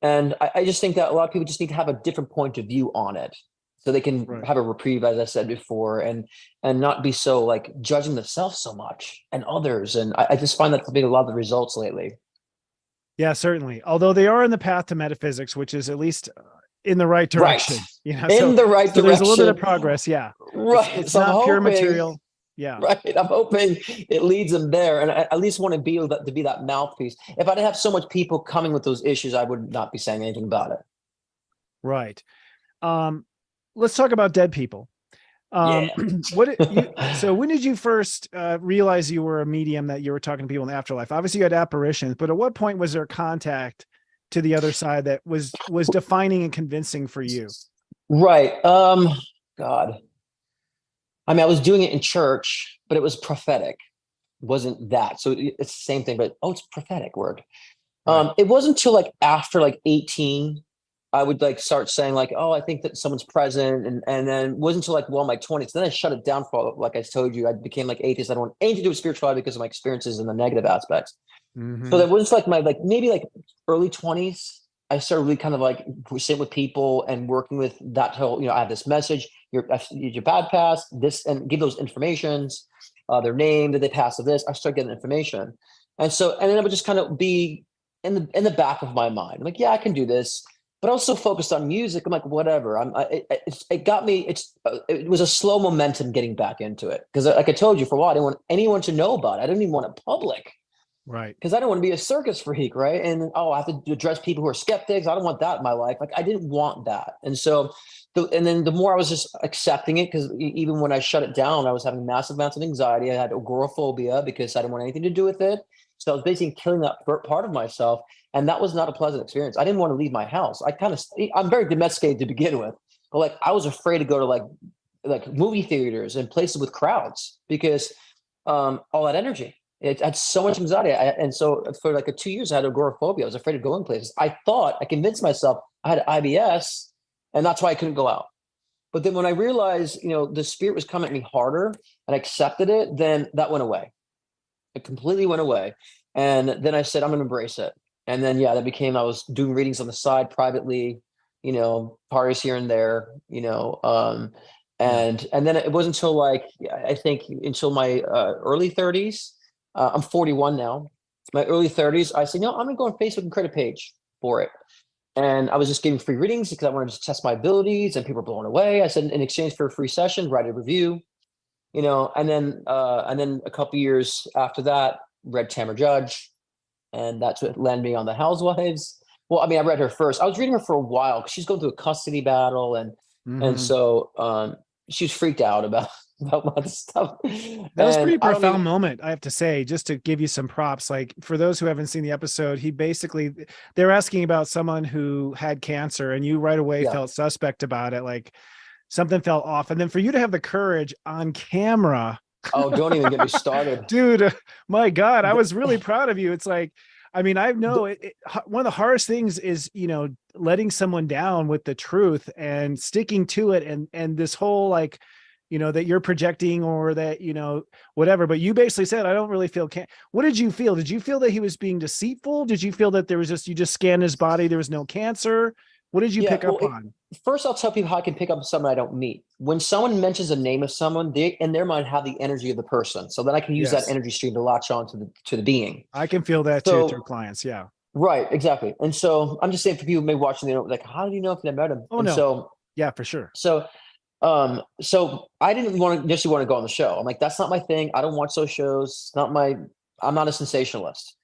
And I just think that a lot of people just need to have a different point of view on it, so they can Right. have a reprieve, as I said before, and not be so like judging themselves so much and others. And I just find that to be a lot of the results lately. Yeah, certainly. Although they are in the path to metaphysics, which is at least in the right Right. direction. In the right so there's a little bit of direction. progress. Yeah. Right. It's So I'm not pure hoping, material. Yeah. right. I'm hoping it leads them there. And I at least want to be that mouthpiece. If I didn't have so much people coming with those issues, I would not be saying anything about it. Right. Let's talk about dead people. Yeah. So when did you first realize you were a medium, that you were talking to people in the afterlife? Obviously you had apparitions, but at what point was there contact to the other side that was defining and convincing for you? Right. God. I mean, I was doing it in church, but it was prophetic. It wasn't that. So it's the same thing, but it's prophetic word. Right. It wasn't until like after like 18, I would like start saying like, oh, I think that someone's present. And then it wasn't until like, well, my 20s. Then I shut it down for, like I told you, I became like atheist. I don't want anything to do with spirituality because of my experiences and the negative aspects. So that was like maybe like early 20s. I started really kind of like sitting with people and working with that whole, I have this message, your bad past, this, and give those informations, their name, did they pass of this? I started getting information. And then I would just kind of be in the back of my mind. I'm like, yeah, I can do this. But I was so focused on music. I'm like, whatever. It got me. It was a slow momentum getting back into it. Because like I told you, for a while, I didn't want anyone to know about it. I didn't even want it public. Right. Because I don't want to be a circus freak, right? And I have to address people who are skeptics. I don't want that in my life. Like I didn't want that. And so, then the more I was just accepting it, because even when I shut it down, I was having massive amounts of anxiety. I had agoraphobia because I didn't want anything to do with it. So I was basically killing that part of myself, and that was not a pleasant experience. I didn't want to leave my house. I'm very domesticated to begin with, but like I was afraid to go to like movie theaters and places with crowds because all that energy. It had so much anxiety. And so for like 2 years, I had agoraphobia. I was afraid of going places. I convinced myself I had IBS, and that's why I couldn't go out. But then when I realized, the spirit was coming at me harder and I accepted it, then that went away. It completely went away. And then I said, I'm going to embrace it. And then, I was doing readings on the side privately, parties here and there, and then it wasn't until like, I think until my early 30s, I'm 41 now. My early 30s, I said, no, I'm going to go on Facebook and create a page for it. And I was just giving free readings because I wanted to test my abilities, and people were blown away. I said, in exchange for a free session, write a review, and then a couple years after that, read Tamara Judge, and that's what landed me on the Housewives. Well, I mean, I read her first. I was reading her for a while because she's going through a custody battle, and so she was freaked out about a lot of stuff. That was a pretty profound moment, I have to say, just to give you some props. Like for those who haven't seen the episode, they're asking about someone who had cancer, and you right away felt suspect about it. Like something felt off. And then for you to have the courage on camera. Oh, don't even get me started. Dude, my God, I was really proud of you. It's like, I mean, I know one of the hardest things is, letting someone down with the truth and sticking to it. And this whole like, that you're projecting or that, whatever, but you basically said, I don't really feel what did you feel? Did you feel that he was being deceitful? Did you feel that there was you just scanned his body, there was no cancer? What did you pick up on? First, I'll tell people how I can pick up someone I don't meet. When someone mentions the name of someone, they in their mind have the energy of the person. So then I can use that energy stream to latch on to the being. I can feel that too through clients. Yeah. Right, exactly. And so I'm just saying for people maybe watching, they don't like, how do you know if they met him? Oh And no. so, Yeah, for sure. so, so I didn't want to initially want to go on the show. I'm like, that's not my thing. I don't watch those shows. It's not my, I'm not a sensationalist.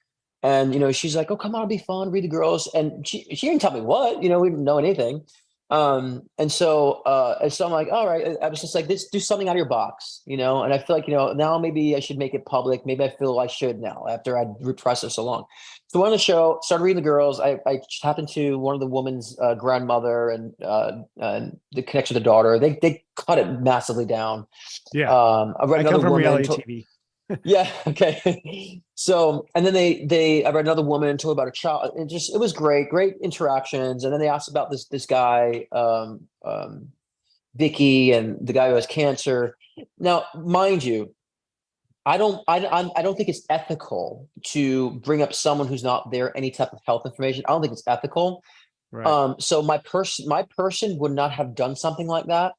And she's like, "Oh, come on, it'll be fun. Read the girls." And she didn't tell me what. We didn't know anything. And so I'm like, all right. I was just like, let's do something out of your box, And I feel like now maybe I should make it public. Maybe I feel I should now after I repressed it so long. So on the show, started reading the girls. I just happened to one of the woman's grandmother and the connection to the daughter. They cut it massively down. Yeah. I read I come another from woman. reality TV. Yeah. Okay. So, and then I read another woman and told about a child. It was great interactions. And then they asked about this guy, Vicky, and the guy who has cancer. Now, mind you, I don't think it's ethical to bring up someone who's not there any type of health information. I don't think it's ethical. Right. So my person would not have done something like that.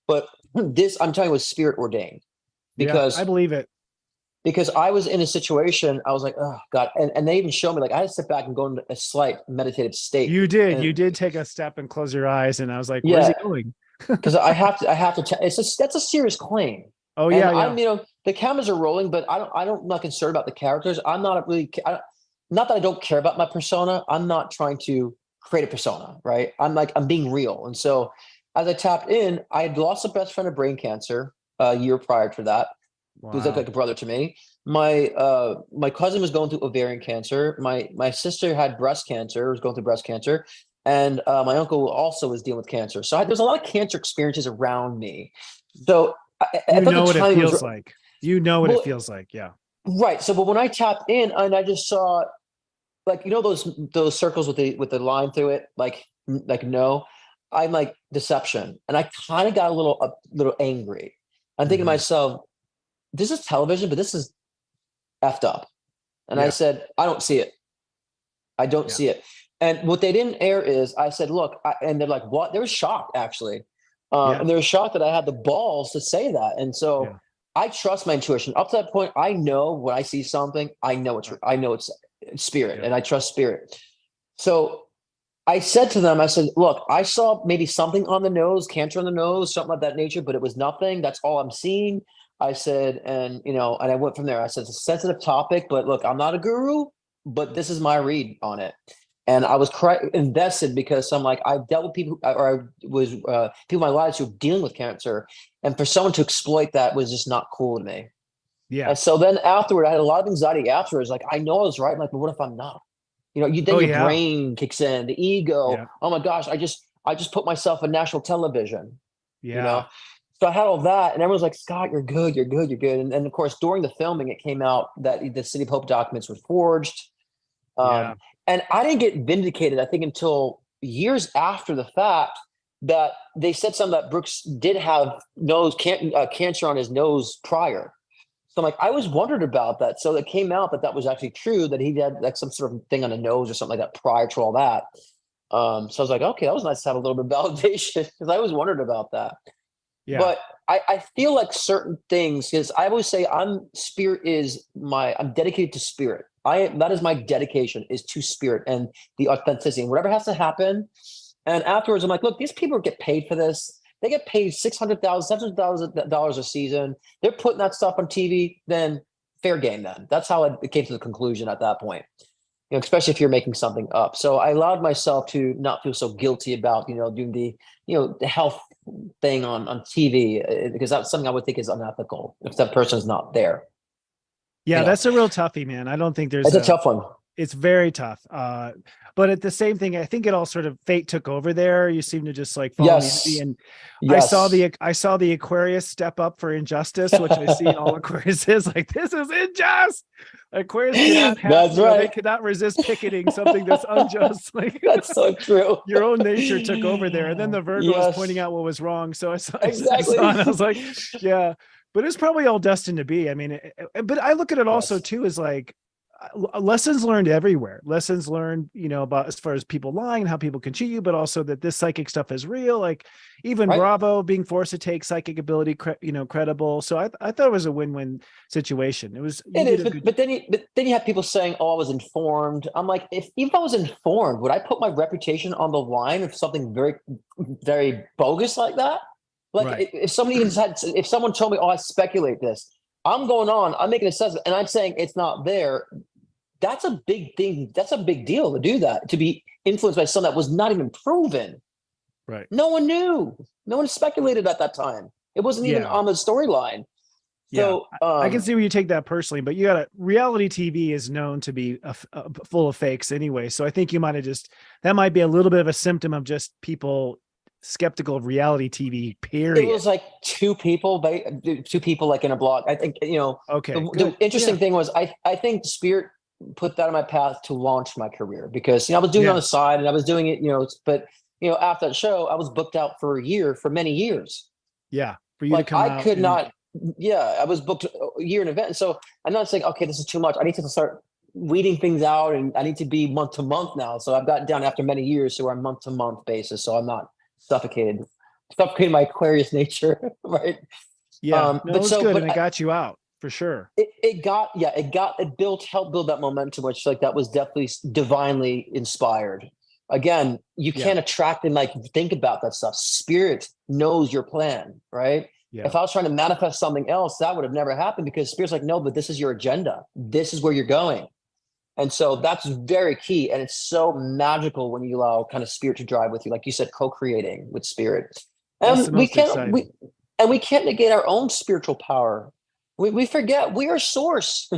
But this, I'm telling you, was spirit ordained Yeah, because I believe it. I was in a situation, I was like, oh God. And they even showed me, like, I had to sit back and go into a slight meditative state. You And did take a step and close your eyes. And I was like, where's he yeah, going? because I have to, that's a serious claim. Oh And yeah. Yeah. I'm, the cameras are rolling, but I'm not concerned about the characters. I'm not really, not that I don't care about my persona. I'm not trying to create a persona, right? I'm being real. And so as I tapped in, I had lost a best friend of brain cancer a year prior to that. Who was like a brother to me. My cousin was going through ovarian cancer. My sister had breast cancer, was going through breast cancer, and my uncle also was dealing with cancer. So there's a lot of cancer experiences around me. So I thought what the it timing was feels like. What it feels like. Yeah. right. So, but when I tapped in and I just saw, like, those circles with the line through it, like no, I'm like deception, and I kind of got a little angry. I'm thinking to myself, this is television, but this is effed up. And I said, I don't see it. I don't see it. And what they didn't air is I said, look, and they're like, what? They were shocked, actually. And they were shocked that I had the balls to say that. And so I trust my intuition. Up to that point, I know when I see something, I know it's spirit, and I trust spirit. So I said to them, I said, look, I saw maybe something on the nose, cancer on the nose, something of that nature, but it was nothing. That's all I'm seeing. I said, and I went from there. I said, it's a sensitive topic, but look, I'm not a guru, but this is my read on it. And I was invested because I'm like, I've dealt with people, or I was people in my lives who were dealing with cancer. And for someone to exploit that was just not cool to me. Yeah. And so then afterward, I had a lot of anxiety afterwards. Like, I know I was right. I'm like, but what if I'm not? Your brain kicks in, the ego. Yeah. Oh my gosh, I just put myself on national television. Yeah. So I had all that, and everyone's like, Scott, you're good. And of course, during the filming, it came out that the City of Hope documents were forged. And I didn't get vindicated, I think, until years after the fact, that they said something that Brooks did have cancer on his nose prior. So I'm like, I was wondered about that. So it came out that was actually true, that he had like some sort of thing on the nose or something like that prior to all that. So I was like, okay, that was nice to have a little bit of validation, because I was wondered about that. Yeah. But I feel like certain things, because I always say I'm dedicated to spirit. That is my dedication, is to spirit and the authenticity, and whatever has to happen. And afterwards, I'm like, look, these people get paid for this. They get paid $600,000, $700,000 a season. They're putting that stuff on TV. Then fair game. Then that's how I came to the conclusion at that point. Especially if you're making something up. So I allowed myself to not feel so guilty about doing the the health thing on TV, because that's something I would think is unethical if that person is not there. Yeah, that's a real toughie, man. I don't think there's a tough one. It's very tough. But at the same thing, I think it all sort of fate took over there. You seem to just like follow me. And I saw the Aquarius step up for injustice, which I see in all Aquarius is like, this is unjust. Aquarius cannot have, that's right. They cannot resist picketing something that's unjust. Like, that's so true. Your own nature took over there. And then the Virgo was pointing out what was wrong. So I saw and I was like, yeah, but it's probably all destined to be. I mean, but I look at it also too, as like, lessons learned everywhere. Lessons learned, about as far as people lying and how people can cheat you, but also that this psychic stuff is real. Like even Right. Bravo being forced to take psychic ability, credible. So I thought it was a win-win situation. It was, you It did is, a good. but then you have people saying, "Oh, I was informed." I'm like, if I was informed, would I put my reputation on the line of something very, very bogus like that? Like Right. if somebody even said, if someone told me, "Oh, I speculate this," I'm going on, I'm making an assessment, and I'm saying it's not there. That's a big thing. That's a big deal to do that, to be influenced by something that was not even proven. Right. No one knew. No one speculated at that time. It wasn't even Yeah. on the storyline. Yeah, So, I can see where you take that personally, but reality TV is known to be full of fakes anyway. So I think you might have that might be a little bit of a symptom of just people skeptical of reality TV, it period. was like two people, like in a blog. I think, Okay, the good. interesting Yeah. thing was I think Spirit put that on my path to launch my career, because I was doing it on the Yes. side and I was doing it, but after that show, I was booked out for a year, for many years. Yeah. For you to Like come I out could and not, yeah, I was booked a year in event. And so I'm not saying, okay, this is too much. I need to start weeding things out, and I need to be month to month now. So I've gotten down after many years to our month to month basis. So I'm not suffocating my Aquarius nature, right? yeah, no, it But was so, good but and it got you out for sure. helped build that momentum, which like that was definitely divinely inspired. Again, you Yeah. can't attract and like think about that stuff. Spirit knows your plan, right? Yeah. If I was trying to manifest something else, that would have never happened, because Spirit's like, no, but this is your agenda. This is where you're going. And so that's very key. And it's so magical when you allow kind of Spirit to drive with you. Like you said, co-creating with Spirit. That's And the most exciting. we can't negate our own spiritual power. We forget we are source.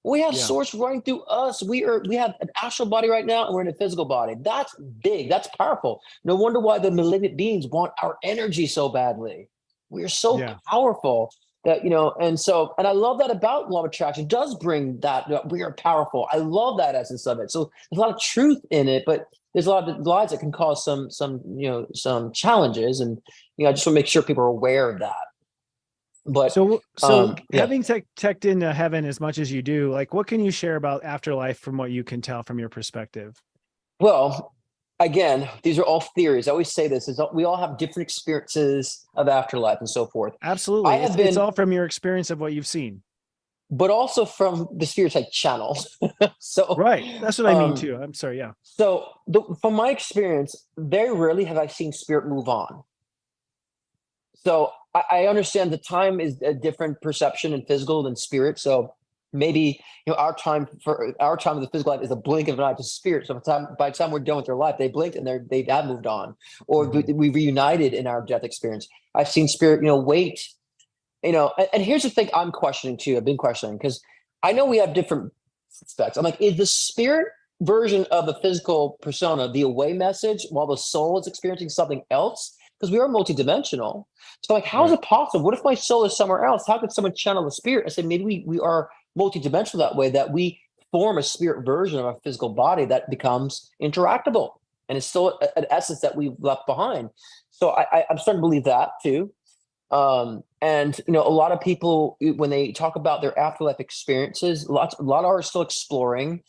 We have Yeah. source running through us. We have an astral body right now, and we're in a physical body. That's big. That's powerful. No wonder why the malignant beings want our energy so badly. We are so Yeah. powerful that, and I love that about law of attraction. It does bring that we are powerful. I love that essence of it. So there's a lot of truth in it, but there's a lot of lies that can cause some challenges. And, I just want to make sure people are aware of that. But So yeah. having teched into heaven as much as you do, like what can you share about afterlife from what you can tell from your perspective? Well, again, these are all theories. I always say this is we all have different experiences of afterlife and so forth. I Absolutely. have It's been, all from your experience of what you've seen. but also from the spirits I channel. So, Right. That's what I mean too. I'm sorry. Yeah. from my experience, very rarely have I seen spirit move on. So I understand the time is a different perception and physical than spirit. So maybe our time of the physical life is a blink of an eye to spirit. So by the time we're done with their life, they blinked and they have moved on, or we reunited in our death experience. I've seen spirit, wait, and here's the thing I'm questioning too. I've been questioning because I know we have different specs. I'm like, is the spirit version of the physical persona the away message while the soul is experiencing something else? Because we are multidimensional. So like, how is Right. it possible? What if my soul is somewhere else? How could someone channel the spirit? I said, maybe we are multidimensional that way, that we form a spirit version of our physical body that becomes interactable. And it's still an essence that we've left behind. So I'm starting to believe that too. And a lot of people, when they talk about their afterlife experiences, a lot are still exploring.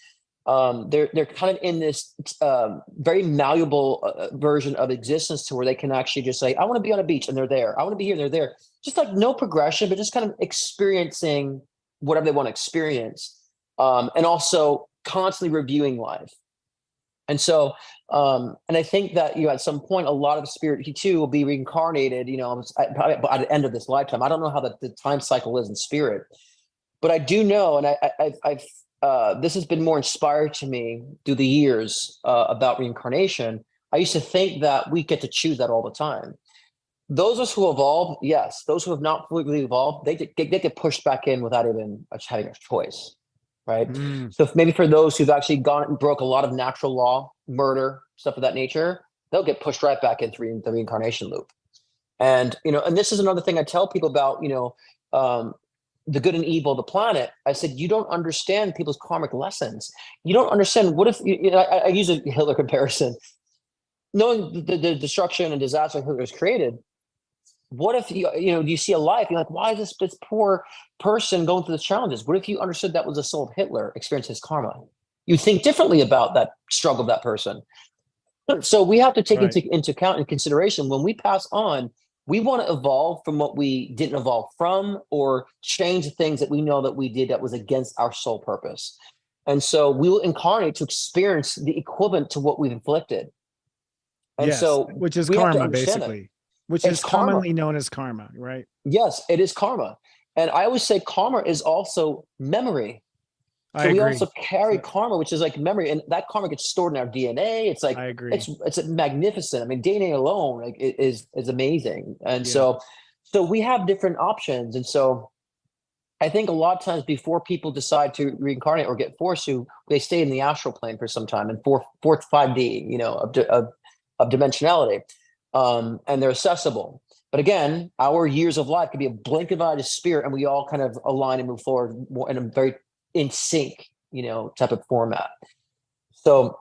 They're kind of in this very malleable version of existence, to where they can actually just say, I want to be on a beach, and they're there. I want to be here, and they're there. Just like no progression, but just kind of experiencing whatever they want to experience, and also constantly reviewing life. And so, and I think that at some point, a lot of spirit he too will be reincarnated. Probably by the end of this lifetime. I don't know how the time cycle is in spirit, but I do know, and I've this has been more inspired to me through the years about reincarnation. I used to think that we get to choose that all the time. Those of us who evolve, yes. Those who have not fully evolved, they get pushed back in without even having a choice, right? Mm. So maybe for those who've actually gone and broke a lot of natural law, murder, stuff of that nature, they'll get pushed right back into the reincarnation loop. And and this is another thing I tell people about, the good and evil of the planet. I said, you don't understand people's karmic lessons. You don't understand. What if I use a Hitler comparison, knowing the destruction and disaster Hitler has created. What if you see a life, you're like, why is this poor person going through the challenges? What if you understood that was the soul of Hitler experiencing his karma? You'd think differently about that struggle of that person. So we have to take Right. into account and consideration when we pass on, we want to evolve from what we didn't evolve from, or change the things that we know that we did that was against our soul purpose. And so we will incarnate to experience the equivalent to what we've inflicted. And Yes, so which is we have to karma, understand that basically, which it's is karma. commonly known as karma, right? Yes, it is karma. And I always say karma is also memory. I So we agree. also carry karma, which is like memory, and that karma gets stored in our DNA. It's like I agree. it's magnificent. I mean, DNA alone like it is amazing. And Yeah. so we have different options. And so I think a lot of times before people decide to reincarnate or get forced to, they stay in the astral plane for some time in fourth 5D, of dimensionality, and they're accessible. But again, our years of life could be a blink of an eye to spirit, and we all kind of align and move forward in a very in sync, type of format. So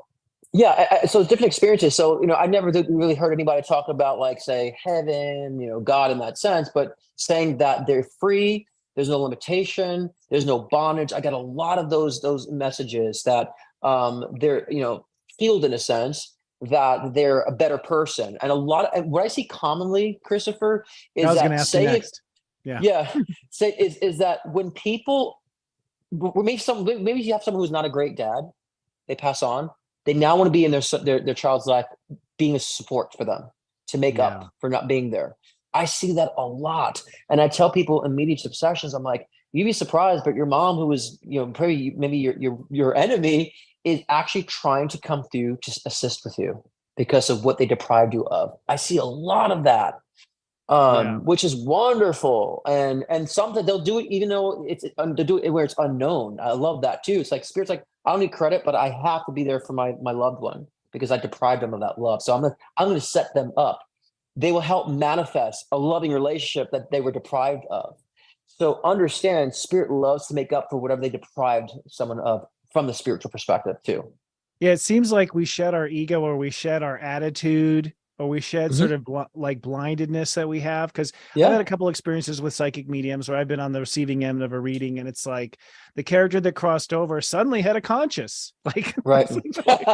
yeah, so it's different experiences. So I never really heard anybody talk about like say heaven, God in that sense, but saying that they're free. There's no limitation. There's no bondage. I got a lot of those messages that they're healed in a sense, that they're a better person. And what I see commonly, Christopher, I is was going to that ask you say it, next. Yeah. yeah, say is that when people, maybe you have someone who's not a great dad, they pass on, they now want to be in their child's life, being a support for them to make Yeah. up for not being there. I see that a lot. And I tell people in mediumship sessions, I'm like, you'd be surprised, but your mom, who was, maybe your enemy, is actually trying to come through to assist with you because of what they deprived you of. I see a lot of that, Yeah. which is wonderful. And something they'll do it, even though they do it where it's unknown. I love that too. It's like spirit's like, I don't need credit, but I have to be there for my loved one because I deprived them of that love. So I'm gonna set them up. They will help manifest a loving relationship that they were deprived of. So understand, spirit loves to make up for whatever they deprived someone of from the spiritual perspective too. Yeah. It seems like we shed our ego, or we shed our attitude, or we shed sort of like blindedness that we have. Cause I've had a Yeah. couple experiences with psychic mediums where I've been on the receiving end of a reading, and it's like the character that crossed over suddenly had a conscious, like, Right. it's like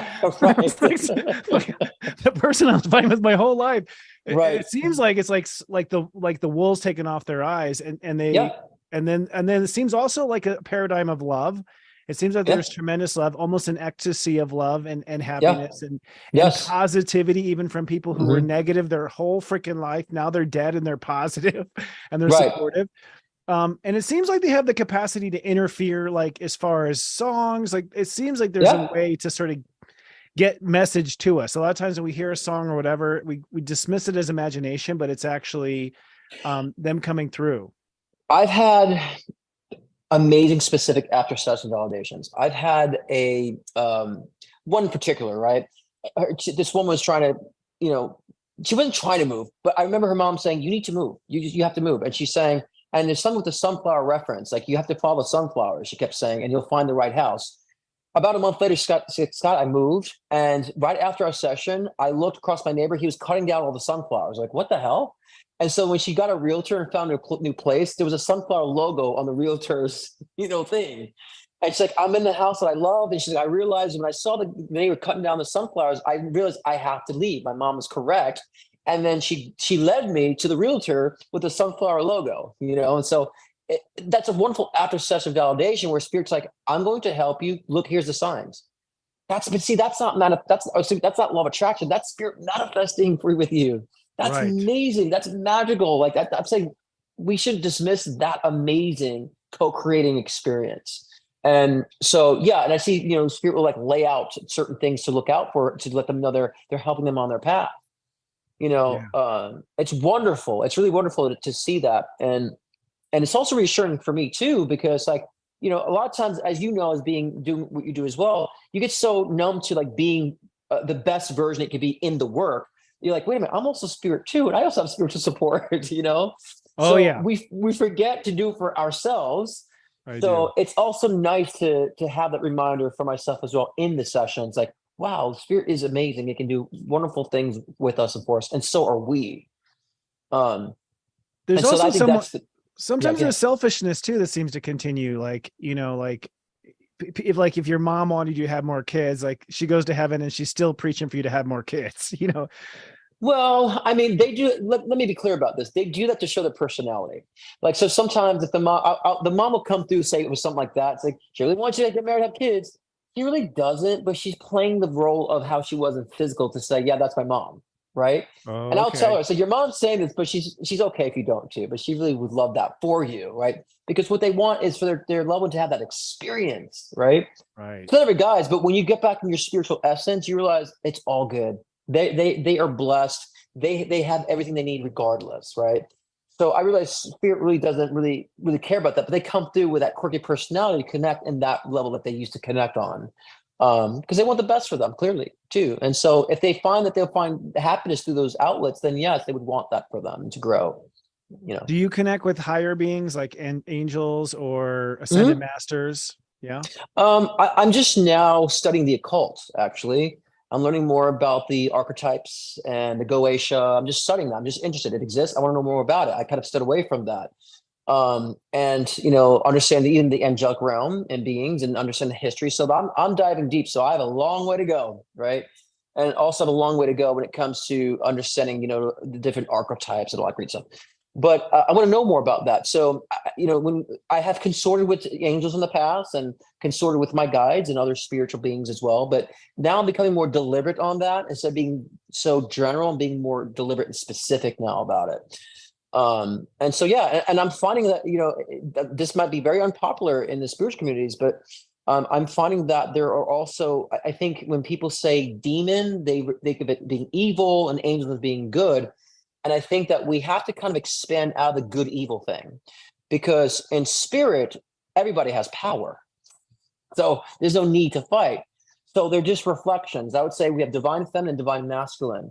the person I was fighting with my whole life. Right. It seems like it's like the wolves taking off their eyes, and Yeah. then it seems also like a paradigm of love. It seems like Yeah. there's tremendous love, almost an ecstasy of love and Yeah. happiness and Yes. positivity, even from people who were Mhm. negative their whole freaking life. Now they're dead and they're positive and they're Right. supportive. And it seems like they have the capacity to interfere, like as far as songs, like it seems like there's a Yeah. way to sort of get message to us. A lot of times when we hear a song or whatever, we dismiss it as imagination, but it's actually them coming through. I've had amazing specific after session validations. I've had a one in particular, right? This woman was trying to, she wasn't trying to move, but I remember her mom saying, "You need to move. You have to move." And she's saying, and there's something with the sunflower reference, like you have to follow sunflowers. She kept saying, and you'll find the right house. About a month later, Scott, I moved, and right after our session, I looked across my neighbor. He was cutting down all the sunflowers. Like, what the hell? And so when she got a realtor and found a new place, there was a sunflower logo on the realtor's, thing. And she's like, "I'm in the house that I love." And she's like, "I realized when I saw the neighbor cutting down the sunflowers, I realized I have to leave. My mom was correct." And then she led me to the realtor with the sunflower logo, and so that's a wonderful after session validation where spirit's like, "I'm going to help you. Look, here's the signs." That's not law of attraction. That's spirit manifesting free with you. That's Right. amazing. That's magical. Like that, I'm saying we shouldn't dismiss that amazing co-creating experience. And so, yeah, and I see, spirit will like lay out certain things to look out for to let them know they're helping them on their path. Yeah. It's wonderful. It's really wonderful to see that. And it's also reassuring for me too, because like, a lot of times, as as doing what you do as well, you get so numb to like being the best version it could be in the work. You're like, wait a minute, I'm also spirit too, and I also have spiritual support. Oh So yeah, we forget to do it for ourselves. I do. So it's also nice to have that reminder for myself as well in the sessions. Like, wow, spirit is amazing. It can do wonderful things with us, of course, and so are we. Um, there's And so also I think sometimes yeah. there's selfishness too that seems to continue. Like, if your mom wanted you to have more kids, like she goes to heaven and she's still preaching for you to have more kids, Well, I mean, they do. Let me be clear about this. They do that to show their personality. Like, so sometimes if the mom will come through, say it was something like that. It's like, she really wants you to get married, have kids. She really doesn't, but she's playing the role of how she was in physical to say, yeah, that's my mom. Right. Oh, And I'll tell okay. her, so your mom's saying this, but she's okay if you don't too, but she really would love that for you. Right. Because what they want is for their loved one to have that experience. Right. Right. It's not every guys, but when you get back in your spiritual essence, you realize it's all good. They are blessed. They have everything they need regardless, right? So I realize spirit really doesn't really care about that, but they come through with that quirky personality, connect in that level that they used to connect on, because they want the best for them clearly too. And so if they find that they'll find happiness through those outlets, then yes, they would want that for them to grow. Do you connect with higher beings like angels or ascended masters? Yeah. I'm just now studying the occult, actually. I'm learning more about the archetypes and the Goetia. I'm just studying that. I'm just interested. It exists. I want to know more about it. I kind of stood away from that. And understand even the angelic realm and beings and understand the history. So I'm diving deep. So I have a long way to go, right? And also have a long way to go when it comes to understanding, the different archetypes and all that great stuff. But I want to know more about that. So, when I have consorted with angels in the past and consorted with my guides and other spiritual beings as well. But now I'm becoming more deliberate on that instead of being so general and being more deliberate and specific now about it. And so, yeah, and I'm finding that, this might be very unpopular in the spiritual communities, but I'm finding that there are also, I think when people say demon, they think of it being evil and angels as being good. And I think that we have to kind of expand out of the good evil thing, because in spirit, everybody has power. So there's no need to fight. So they're just reflections. I would say we have divine feminine, divine masculine.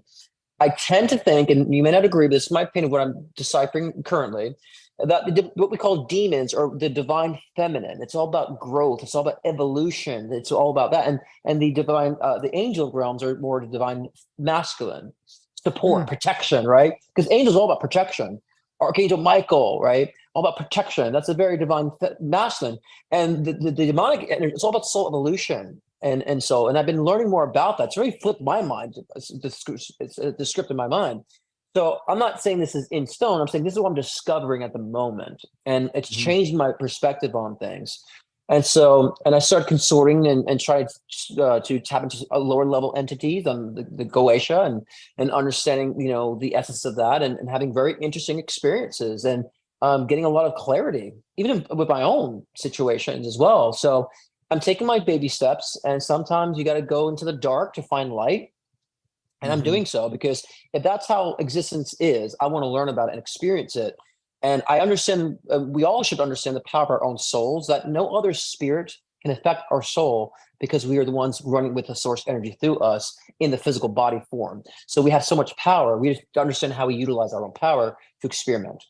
I tend to think, and you may not agree, but this is my opinion, what I'm deciphering currently, that what we call demons or the divine feminine. It's all about growth. It's all about evolution. It's all about that. And the divine, the angel realms are more the divine masculine. Support, protection, right? Because angels all about protection. Archangel Michael, right? All about protection. That's a very divine masculine. And the demonic, it's all about soul evolution. And I've been learning more about that. It's really flipped my mind. It's the script in my mind. So I'm not saying this is in stone. I'm saying this is what I'm discovering at the moment. And it's changed my perspective on things. And I started consorting and tried to tap into lower level entities on the Goetia and understanding, the essence of that and having very interesting experiences and getting a lot of clarity, even with my own situations as well. So I'm taking my baby steps, and sometimes you got to go into the dark to find light. And I'm doing so because if that's how existence is, I want to learn about it and experience it. And I understand, we all should understand the power of our own souls, that no other spirit can affect our soul because we are the ones running with the source energy through us in the physical body form. So we have so much power. We just understand how we utilize our own power to experiment.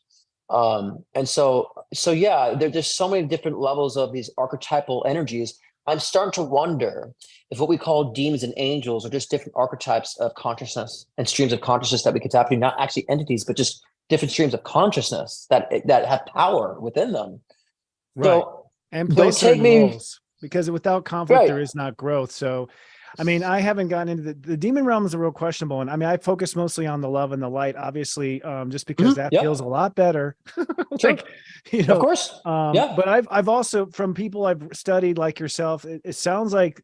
Yeah, there's just so many different levels of these archetypal energies. I'm starting to wonder if what we call demons and angels are just different archetypes of consciousness and streams of consciousness that we could tap into, not actually entities, but just different streams of consciousness that have power within them. Right. So And play don't take certain me roles, because without conflict, right. there is not growth. So, I mean, I haven't gotten into the demon realm is a real questionable one. I mean, I focus mostly on the love and the light, obviously, just because that feels a lot better. Sure. Of course. But I've also, from people I've studied like yourself, it sounds like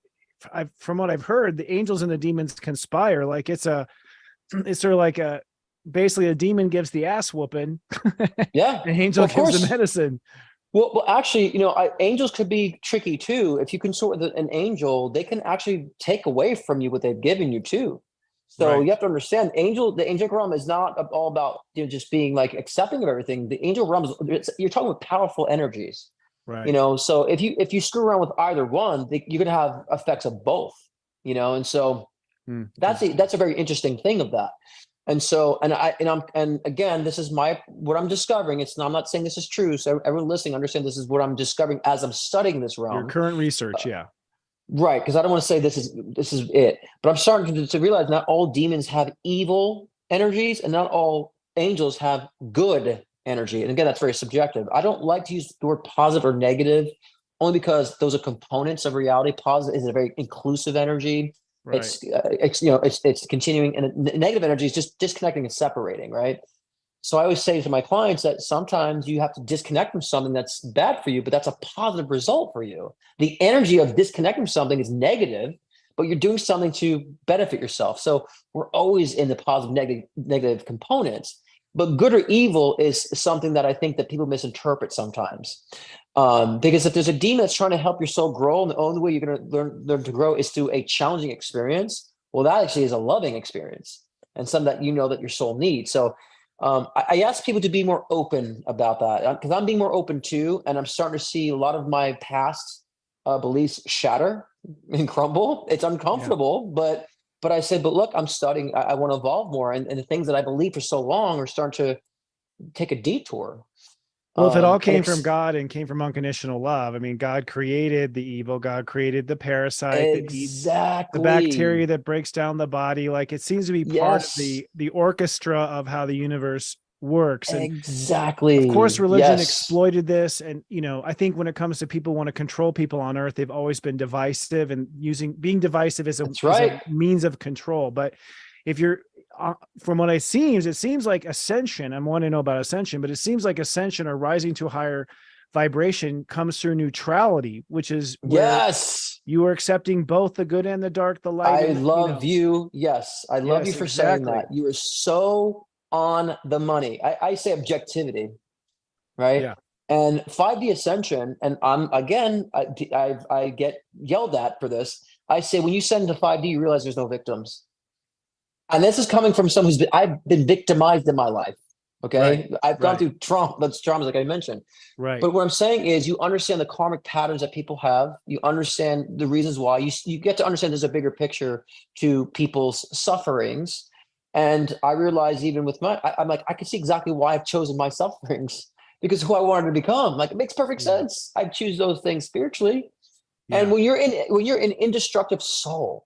from what I've heard, the angels and the demons conspire. Like it's sort of like basically a demon gives the ass whooping. Yeah. An angel gives the medicine. Well, actually, angels could be tricky too. If you consort with an angel, they can actually take away from you what they've given you too. So you have to understand, the angelic realm is not all about just being like accepting of everything. The angel realm you're talking with powerful energies, right? So if you screw around with either one, you're going to have effects of both, and so that's a very interesting thing of that. And so, and again, this is what I'm discovering. I'm not saying this is true. So everyone listening, understand this is what I'm discovering as I'm studying this realm. Your current research, yeah. Right. Because I don't want to say this is it, but I'm starting to realize not all demons have evil energies and not all angels have good energy. And again, that's very subjective. I don't like to use the word positive or negative only because those are components of reality. Positive is a very inclusive energy. Right. It's continuing, and negative energy is just disconnecting and separating, right? So I always say to my clients that sometimes you have to disconnect from something that's bad for you, but that's a positive result for you. The energy of disconnecting from something is negative, but you're doing something to benefit yourself. So we're always in the positive, negative components. But good or evil is something that I think that people misinterpret sometimes. Because if there's a demon that's trying to help your soul grow, and the only way you're going to learn to grow is through a challenging experience, well, that actually is a loving experience and something that you know that your soul needs. So I ask people to be more open about that, because I'm being more open too, and I'm starting to see a lot of my past beliefs shatter and crumble. It's uncomfortable, but I said, but look, I'm studying. I want to evolve more, and the things that I believed for so long are starting to take a detour. Well, if it all came from God and came from unconditional love, I mean, God created the evil. God created the parasite that eats the bacteria that breaks down the body. Like, it seems to be part of the orchestra of how the universe works. And of course, religion exploited this. And, you know, I think when it comes to people want to control people on earth, they've always been divisive, and being divisive as a means of control. But if you're, from what it seems like ascension. I want to know about ascension, but it seems like ascension, or rising to a higher vibration, comes through neutrality, which is where you are accepting both the good and the dark, the light. I love you. Yes. I love you for saying that. You are so on the money. I say objectivity, right? Yeah. And 5D ascension, and I get yelled at for this. I say, when you send to 5D, you realize there's no victims. And this is coming from someone I've been victimized in my life. Okay. I've gone through traumas, like I mentioned. Right. But what I'm saying is, you understand the karmic patterns that people have. You understand the reasons why. You get to understand there's a bigger picture to people's sufferings. And I realize, even with I'm like, I can see exactly why I've chosen my sufferings, because who I wanted to become. Like, it makes perfect sense. I choose those things spiritually. And when you're an indestructible soul,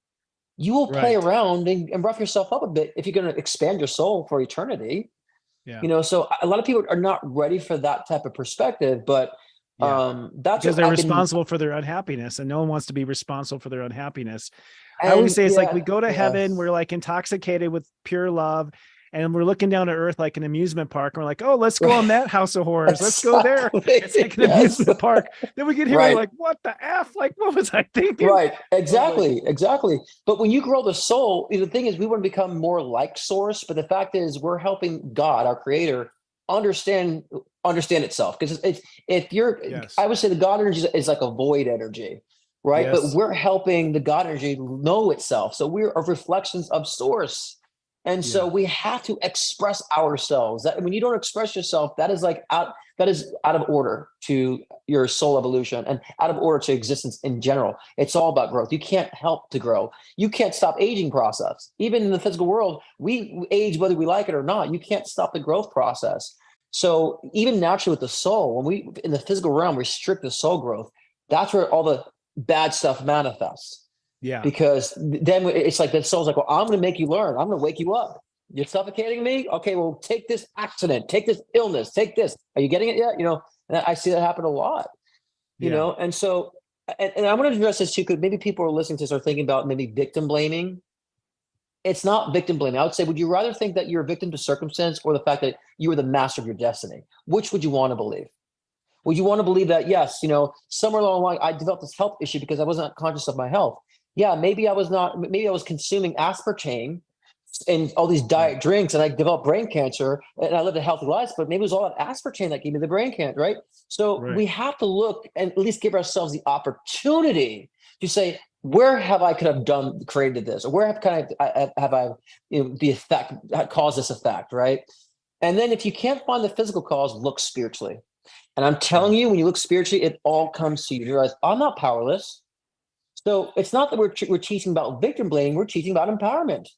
you will play around and rough yourself up a bit if you're going to expand your soul for eternity. You know, so a lot of people are not ready for that type of perspective, but that's because they're responsible for their unhappiness, and no one wants to be responsible for their unhappiness. I always say it's like we go to heaven, we're like intoxicated with pure love, and we're looking down to earth like an amusement park. And we're like, oh, let's go on that house of horrors. Let's go there. It's like an amusement park. Then we get here, we're like, what the F? Like, what was I thinking? Right. Exactly. But when you grow the soul, the thing is, we want to become more like source. But the fact is, we're helping God, our creator, understand itself. Because I would say the God energy is like a void energy, right? But we're helping the God energy know itself. So we're reflections of source. And so we have to express ourselves. That when you don't express yourself, that is out of order to your soul evolution, and out of order to existence in general. It's all about growth. You can't help to grow. You can't stop aging process. Even in the physical world, we age whether we like it or not. You can't stop the growth process. So even naturally with the soul, when we in the physical realm restrict the soul growth, that's where all the bad stuff manifests. Because then it's like the soul's like, well, I'm going to make you learn. I'm going to wake you up. You're suffocating me. Okay, well, take this accident, take this illness, take this. Are you getting it yet? You know, and I see that happen a lot, you know? And so, and I want to address this too, because maybe people are listening to this are thinking about maybe victim blaming. It's not victim blaming. I would say, would you rather think that you're a victim to circumstance, or the fact that you are the master of your destiny? Which would you want to believe? Would you want to believe that, yes, you know, somewhere along the line, I developed this health issue because I wasn't conscious of my health? Yeah, maybe I was consuming aspartame and all these diet drinks, and I developed brain cancer, and I lived a healthy life, but maybe it was all that aspartame that gave me the brain cancer, right? So we have to look and at least give ourselves the opportunity to say, where have I created this? Or where have I the effect, caused this effect, right? And then if you can't find the physical cause, look spiritually. And I'm telling you, when you look spiritually, it all comes to you. You realize, I'm not powerless. So it's not that we're teaching about victim blaming, we're teaching about empowerment.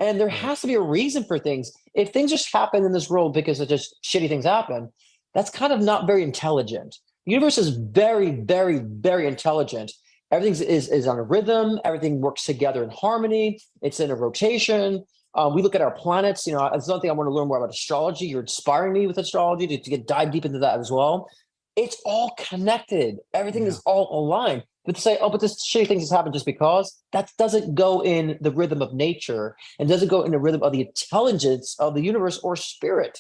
And there has to be a reason for things. If things just happen in this world because of just shitty things happen, that's kind of not very intelligent. The universe is very, very, very intelligent. Everything is on a rhythm. Everything works together in harmony. It's in a rotation. We look at our planets. It's something I want to learn more about astrology. You're inspiring me with astrology to get dive deep into that as well. It's all connected. Everything is all aligned. But to say, oh, but this shitty things has happened just because, that doesn't go in the rhythm of nature and doesn't go in the rhythm of the intelligence of the universe or spirit.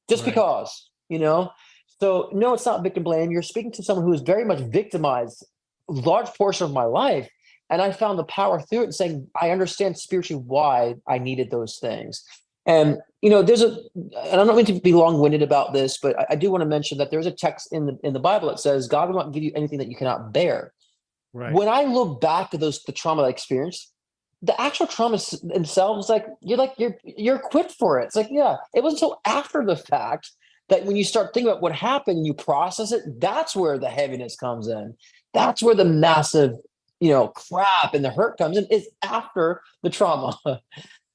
Just because, So no, it's not victim blame. You're speaking to someone who is very much victimized a large portion of my life. And I found the power through it and saying, I understand spiritually why I needed those things. And, and I'm not going to be long-winded about this, but I do want to mention that there's a text in the Bible that says, God will not give you anything that you cannot bear. Right. When I look back at the trauma I experienced, the actual traumas themselves, you're equipped for it. It's like, yeah, it wasn't until after the fact that when you start thinking about what happened and you process it, that's where the heaviness comes in. That's where the massive, crap and the hurt comes in, is after the trauma.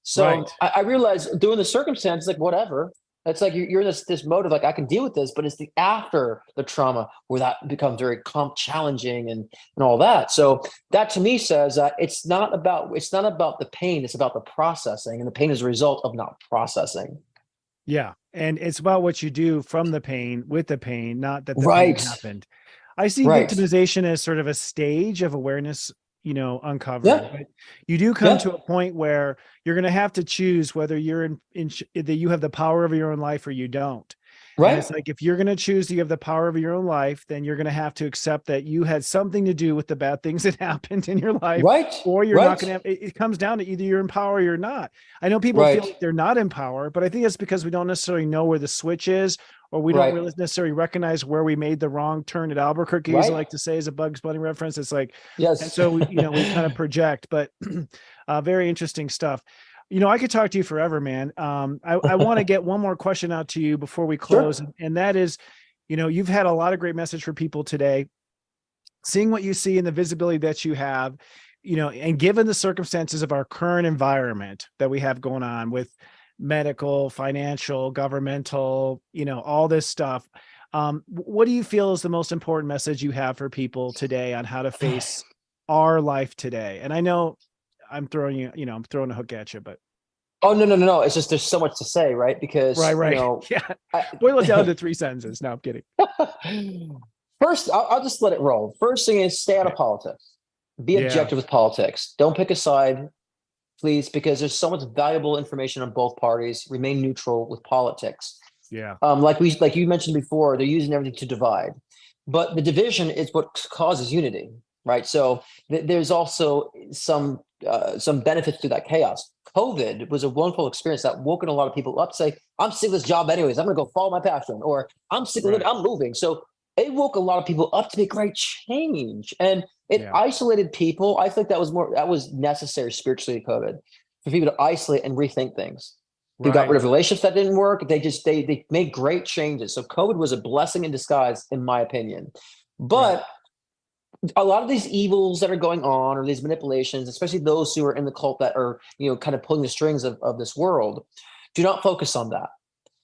So I realized doing the circumstances, like whatever, it's like you're in this mode of like, I can deal with this, but it's the after the trauma where that becomes very challenging and all that. So that to me says that it's not about the pain, it's about the processing, and the pain is a result of not processing. Yeah. And it's about what you do from the pain, with the pain, not that the pain happened. I see victimization as sort of a stage of awareness, uncovered. Yeah. But you do come to a point where you're going to have to choose whether you're that you have the power of your own life or you don't. Right. And it's like, if you're going to choose you have the power of your own life, then you're going to have to accept that you had something to do with the bad things that happened in your life. Right. Or you're not going to have, it comes down to either you're in power or you're not. I know people feel like they're not in power, but I think it's because we don't necessarily know where the switch is, or we don't really necessarily recognize where we made the wrong turn at Albuquerque, as I like to say, as a Bugs Bunny reference. It's like, yes. And so, we kind of project, but very interesting stuff. I could talk to you forever, man. I want to get one more question out to you before we close. Sure. And that is, you've had a lot of great message for people today, seeing what you see and the visibility that you have, and given the circumstances of our current environment that we have going on with medical, financial, governmental, all this stuff. What do you feel is the most important message you have for people today on how to face our life today? And I know I'm throwing I'm throwing a hook at you, but. Oh, no. It's just, there's so much to say, right? Because, boil it down to 3 sentences. No, I'm kidding. First, I'll just let it roll. First thing is stay out of politics. Be objective with politics. Don't pick a side, please, because there's so much valuable information on both parties. Remain neutral with politics. Yeah. Like you mentioned before, they're using everything to divide, but the division is what causes unity, right? So there's also some benefits to that chaos. COVID was a wonderful experience that woken a lot of people up to say, I'm sick of this job anyways. I'm going to go follow my passion, or I'm sick of it. I'm moving. So it woke a lot of people up to make great change, and it isolated people. I think that was necessary spiritually, COVID, for people to isolate and rethink things. They got rid of relationships that didn't work. They made great changes. So COVID was a blessing in disguise, in my opinion. But a lot of these evils that are going on, or these manipulations, especially those who are in the cult that are, kind of pulling the strings of this world, do not focus on that.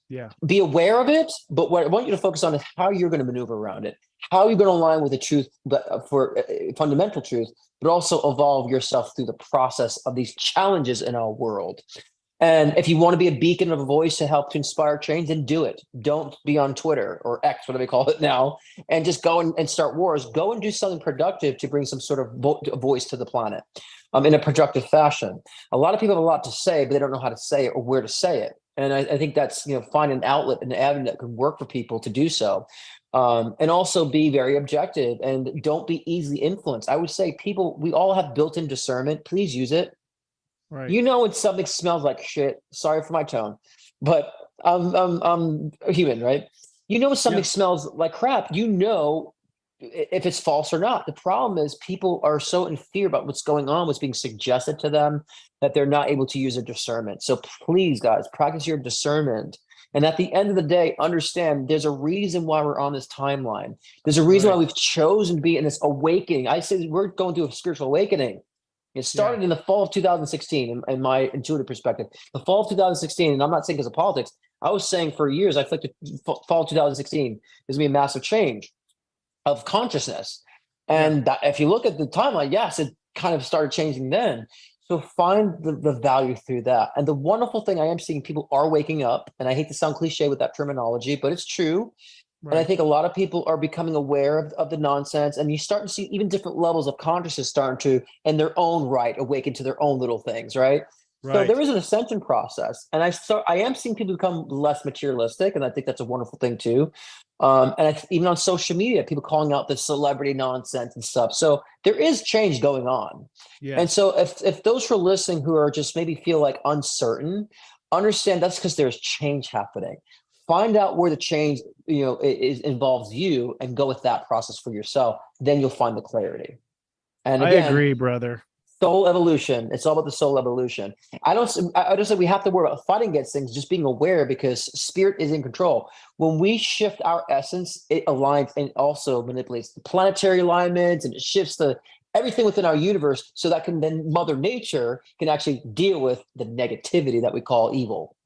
Yeah. Be aware of it, but what I want you to focus on is how you're going to maneuver around it, how you're going to align with the truth, for fundamental truth, but also evolve yourself through the process of these challenges in our world. And if you want to be a beacon of a voice to help to inspire change, then do it. Don't be on Twitter or X, whatever they call it now, and just go and start wars. Go and do something productive to bring some sort of voice to the planet in a productive fashion. A lot of people have a lot to say, but they don't know how to say it or where to say it. And I think that's, find an outlet, an avenue that can work for people to do so. And also be very objective and don't be easily influenced. I would say we all have built-in discernment. Please use it. Right. When something smells like shit, sorry for my tone, but I'm human, right? When something smells like crap, if it's false or not. The problem is people are so in fear about what's going on, what's being suggested to them, that they're not able to use their discernment. So please, guys, practice your discernment. And at the end of the day, understand there's a reason why we're on this timeline. There's a reason why we've chosen to be in this awakening. I say we're going through a spiritual awakening. It started in the fall of 2016, in my intuitive perspective. The fall of 2016, and I'm not saying because of politics, I was saying for years, I felt the fall of 2016 is going to be a massive change of consciousness. And that, if you look at the timeline, yes, it kind of started changing then. So find the value through that. And the wonderful thing I am seeing, people are waking up, and I hate to sound cliche with that terminology, but it's true. And I Right. think a lot of people are becoming aware of the nonsense, and you start to see even different levels of consciousness starting to, in their own right, awaken to their own little things, right? So Right. there is an ascension process, and I am seeing people become less materialistic, and I think that's a wonderful thing too. Even on social media, people calling out the celebrity nonsense and stuff. So there is change going on, and Yes. so if those who are listening who are just maybe feel like uncertain, understand that's because there's change happening. Find out where the change involves you, and go with that process for yourself. Then you'll find the clarity. And I again, agree, brother. soul evolution. It's all about the soul evolution. I don't say we have to worry about fighting against things, just being aware, because spirit is in control. When we shift our essence, it aligns and also manipulates the planetary alignments, and it shifts everything within our universe, so that can then Mother Nature can actually deal with the negativity that we call evil.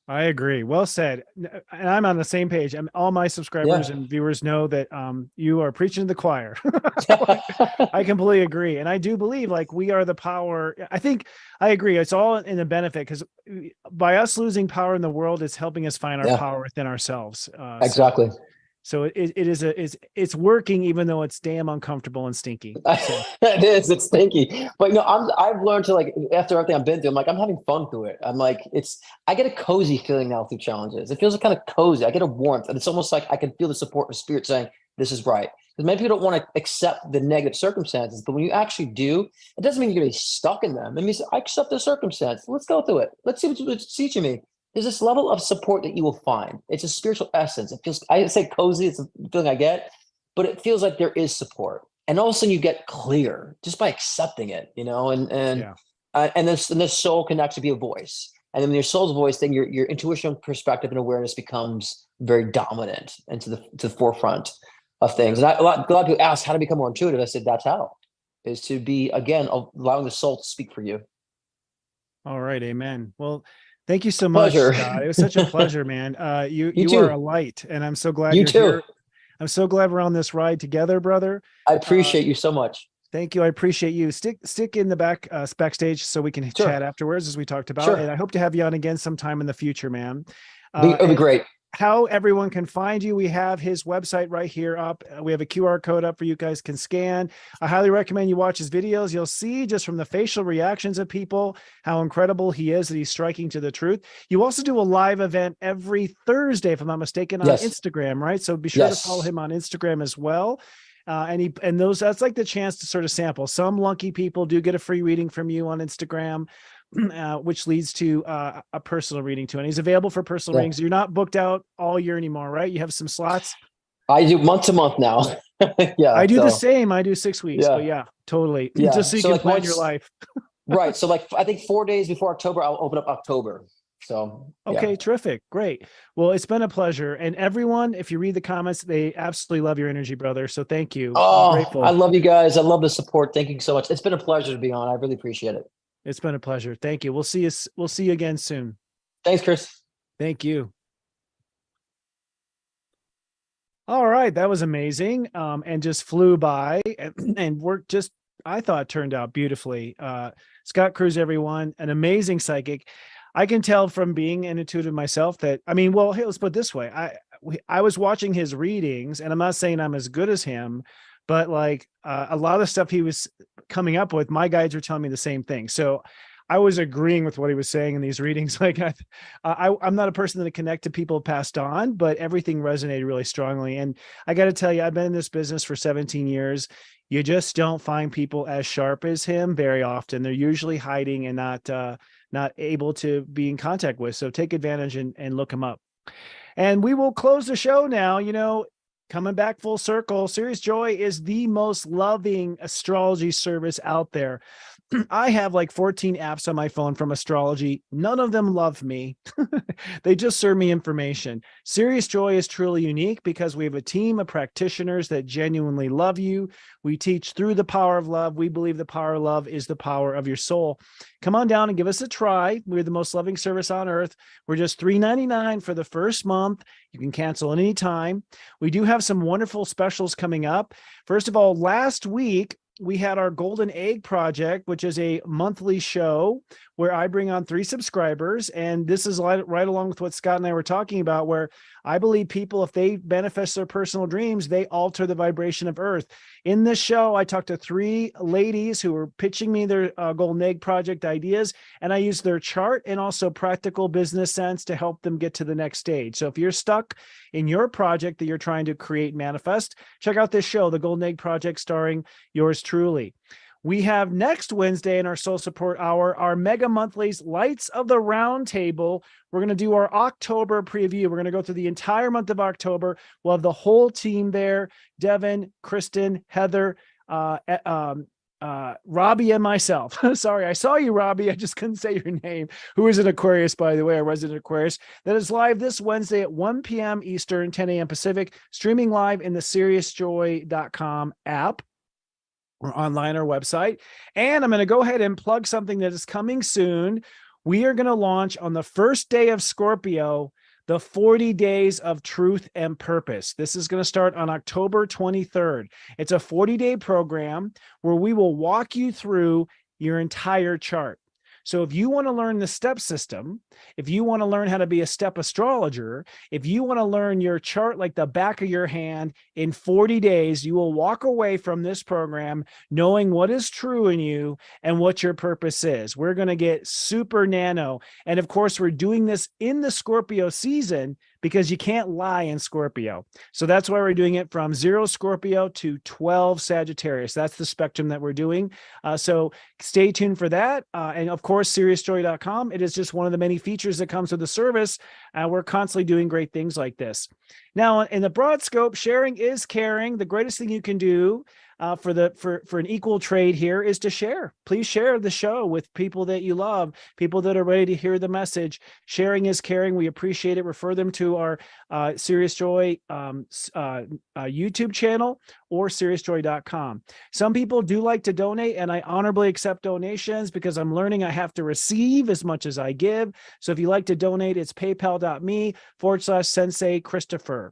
I agree. Well said. And I'm on the same page. All my subscribers Yeah. and viewers know that you are preaching to the choir. I completely agree. And I do believe like we are the power. I think I agree. It's all in the benefit, because by us losing power in the world, it's helping us find our Yeah, power within ourselves. exactly. So it's working, even though it's damn uncomfortable and stinky. So It is. It's stinky, but I've learned to, like, after everything I've been through, I'm like, I'm having fun through it. I'm like, I get a cozy feeling now through challenges. It feels kind of cozy. I get a warmth, and it's almost like I can feel the support of spirit saying, "This is right." Because many people don't want to accept the negative circumstances, but when you actually do, it doesn't mean you're going to be stuck in them. It means I accept the circumstance. Let's go through it. Let's see what it's teaching me. There's this level of support that you will find. It's a spiritual essence. It feels, I say cozy, it's a feeling I get, but it feels like there is support. And all of a sudden you get clear just by accepting it, yeah, and this soul can actually be a voice. And then when your soul's voice, then your intuition, perspective, and awareness becomes very dominant and to the forefront of things. And a lot of people ask how to become more intuitive. I said, that's how, is to be, again, allowing the soul to speak for you. all right, amen. Well, thank you so much, Pleasure. Scott. It was such a pleasure, man. You You you are a too. light, and I'm so glad You you're too. here. I'm so glad we're on this ride together, brother. I Uh, appreciate you so much. Thank you. I appreciate you. Stick in the backstage so we can chat Sure. afterwards, as we talked about. And Sure. I hope to have you on again sometime in the future, man. It'll be And great. how everyone can find you, we have his website right here up. We have a QR code up for you guys can scan. I highly recommend you watch his videos. You'll see just from the facial reactions of people how incredible he is, that he's striking to the truth. You also do a live event every Thursday, if I'm not mistaken, on Yes. Instagram, right? So be sure to follow Yes. him on Instagram as well. That's like the chance to sort of sample. Some lucky people do get a free reading from you on Instagram, which leads to a personal reading too. And he's available for personal Yeah. readings. You're not booked out all year anymore, right? You have some slots. I do month to month now. Yeah. I do the So same. I do 6 weeks, but yeah. yeah, totally. Just Yeah. so you So can like plan your once, life. right. So like I think 4 days before October, I'll open up October. So yeah. Okay, terrific. Great. Well, it's been a pleasure. And everyone, if you read the comments, they absolutely love your energy, brother. So thank you. I'm Oh, I grateful. love you guys. I love the support. Thank you so much. It's been a pleasure to be on. I really appreciate it. It's been a pleasure. Thank you. We'll see you again soon. Thanks, Chris. Thank you. All right, that was amazing, and just flew by, and worked just, I thought, turned out beautifully. Scott Cruz, everyone, an amazing psychic. I can tell from being an intuitive myself that, I mean, well, hey, let's put it this way. I was watching his readings, and I'm not saying I'm as good as him, but like a lot of the stuff he was coming up with, my guides were telling me the same thing. So I was agreeing with what he was saying in these readings. Like I'm not a person that connect to people passed on, but everything resonated really strongly. And I got to tell you, I've been in this business for 17 years. You just don't find people as sharp as him very often. They're usually hiding and not able to be in contact with. So take advantage and look him up. And we will close the show now. Coming back full circle, Sirius Joy is the most loving astrology service out there. I have like 14 apps on my phone from astrology. None of them love me. They just serve me information. Sirius Joy is truly unique because we have a team of practitioners that genuinely love you. We teach through the power of love. We believe the power of love is the power of your soul. Come on down and give us a try. We're the most loving service on earth. We're just $3.99 for the first month. You can cancel at any time. We do have some wonderful specials coming up. First of all, last week, we had our Golden Egg Project, which is a monthly show where I bring on 3 subscribers. And this is right along with what Scott and I were talking about, where I believe people, if they manifest their personal dreams, they alter the vibration of Earth. In this show, I talked to 3 ladies who were pitching me their Golden Egg Project ideas, and I used their chart and also practical business sense to help them get to the next stage. So if you're stuck in your project that you're trying to create, manifest, check out this show, The Golden Egg Project, starring yours truly. We have next Wednesday in our Soul Support Hour, our mega monthlies, Lights of the Round Table. We're going to do our October preview. We're going to go through the entire month of October. We'll have the whole team there: Devin, Kristen, Heather, Robbie, and myself. Sorry, I saw you, Robbie. I just couldn't say your name. Who is an Aquarius, by the way, a resident Aquarius. That is live this Wednesday at 1 p.m. Eastern, 10 a.m. Pacific, streaming live in the SiriusJoy.com app or online or website. And I'm going to go ahead and plug something that is coming soon. We are going to launch on the first day of Scorpio, the 40 Days of Truth and Purpose. This is going to start on October 23rd. It's a 40-day program where we will walk you through your entire chart. So if you want to learn the step system, if you want to learn how to be a step astrologer, if you want to learn your chart like the back of your hand in 40 days, you will walk away from this program knowing what is true in you and what your purpose is. We're going to get super nano. And of course, we're doing this in the Scorpio season because you can't lie in Scorpio. So that's why we're doing it from 0 Scorpio to 12 Sagittarius. That's the spectrum that we're doing. So stay tuned for that. And of course, SiriusJoy.com. It is just one of the many features that comes with the service. We're constantly doing great things like this. Now, in the broad scope, sharing is caring. The greatest thing you can do for an equal trade here is to share. Please share the show with people that you love, people that are ready to hear the message. Sharing is caring. We appreciate it. Refer them to our Sirius Joy YouTube channel or SiriusJoy.com. Some people do like to donate, and I honorably accept donations because I'm learning I have to receive as much as I give. So if you like to donate, it's paypal.me/Sensei Christopher.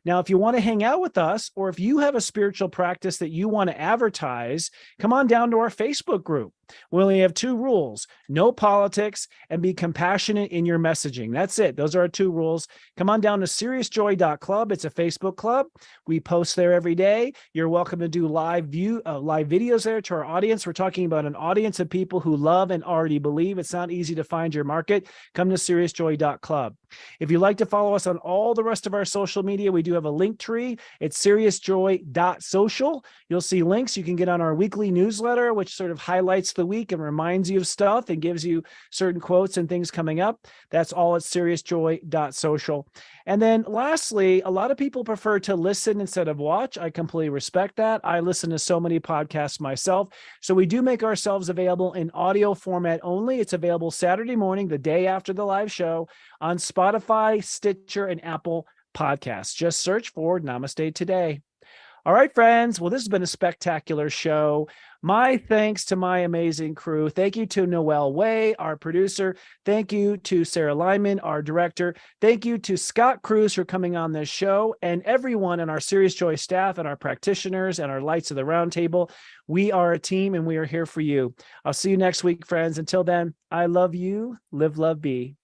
Now, if you want to hang out with us, or if you have a spiritual practice that you want to advertise, come on down to our Facebook group. We only have 2 rules: no politics and be compassionate in your messaging. That's it. Those are our 2 rules. Come on down to SiriousJoy.club. It's a Facebook club. We post there every day. You're welcome to do live videos there to our audience. We're talking about an audience of people who love and already believe. It's not easy to find your market. Come to SiriousJoy.club. If you'd like to follow us on all the rest of our social media, we do have a link tree. It's SiriousJoy.social. You'll see links. You can get on our weekly newsletter, which sort of highlights the week and reminds you of stuff and gives you certain quotes and things coming up. That's all at SiriousJoy.social. And then lastly, a lot of people prefer to listen instead of watch. I completely respect that. I listen to so many podcasts myself. So we do make ourselves available in audio format only. It's available Saturday morning, the day after the live show, on Spotify, Stitcher, and Apple Podcasts. Just search for Namaste Today. All right, friends. Well, this has been a spectacular show. My thanks to my amazing crew. Thank you to Noelle Way, our producer. Thank you to Sarah Lyman, our director. Thank you to Scott Cruz for coming on this show, and everyone in our Sirius Joy staff and our practitioners and our Lights of the Round Table. We are a team and we are here for you. I'll see you next week, friends. Until then, I love you. Live, love, be.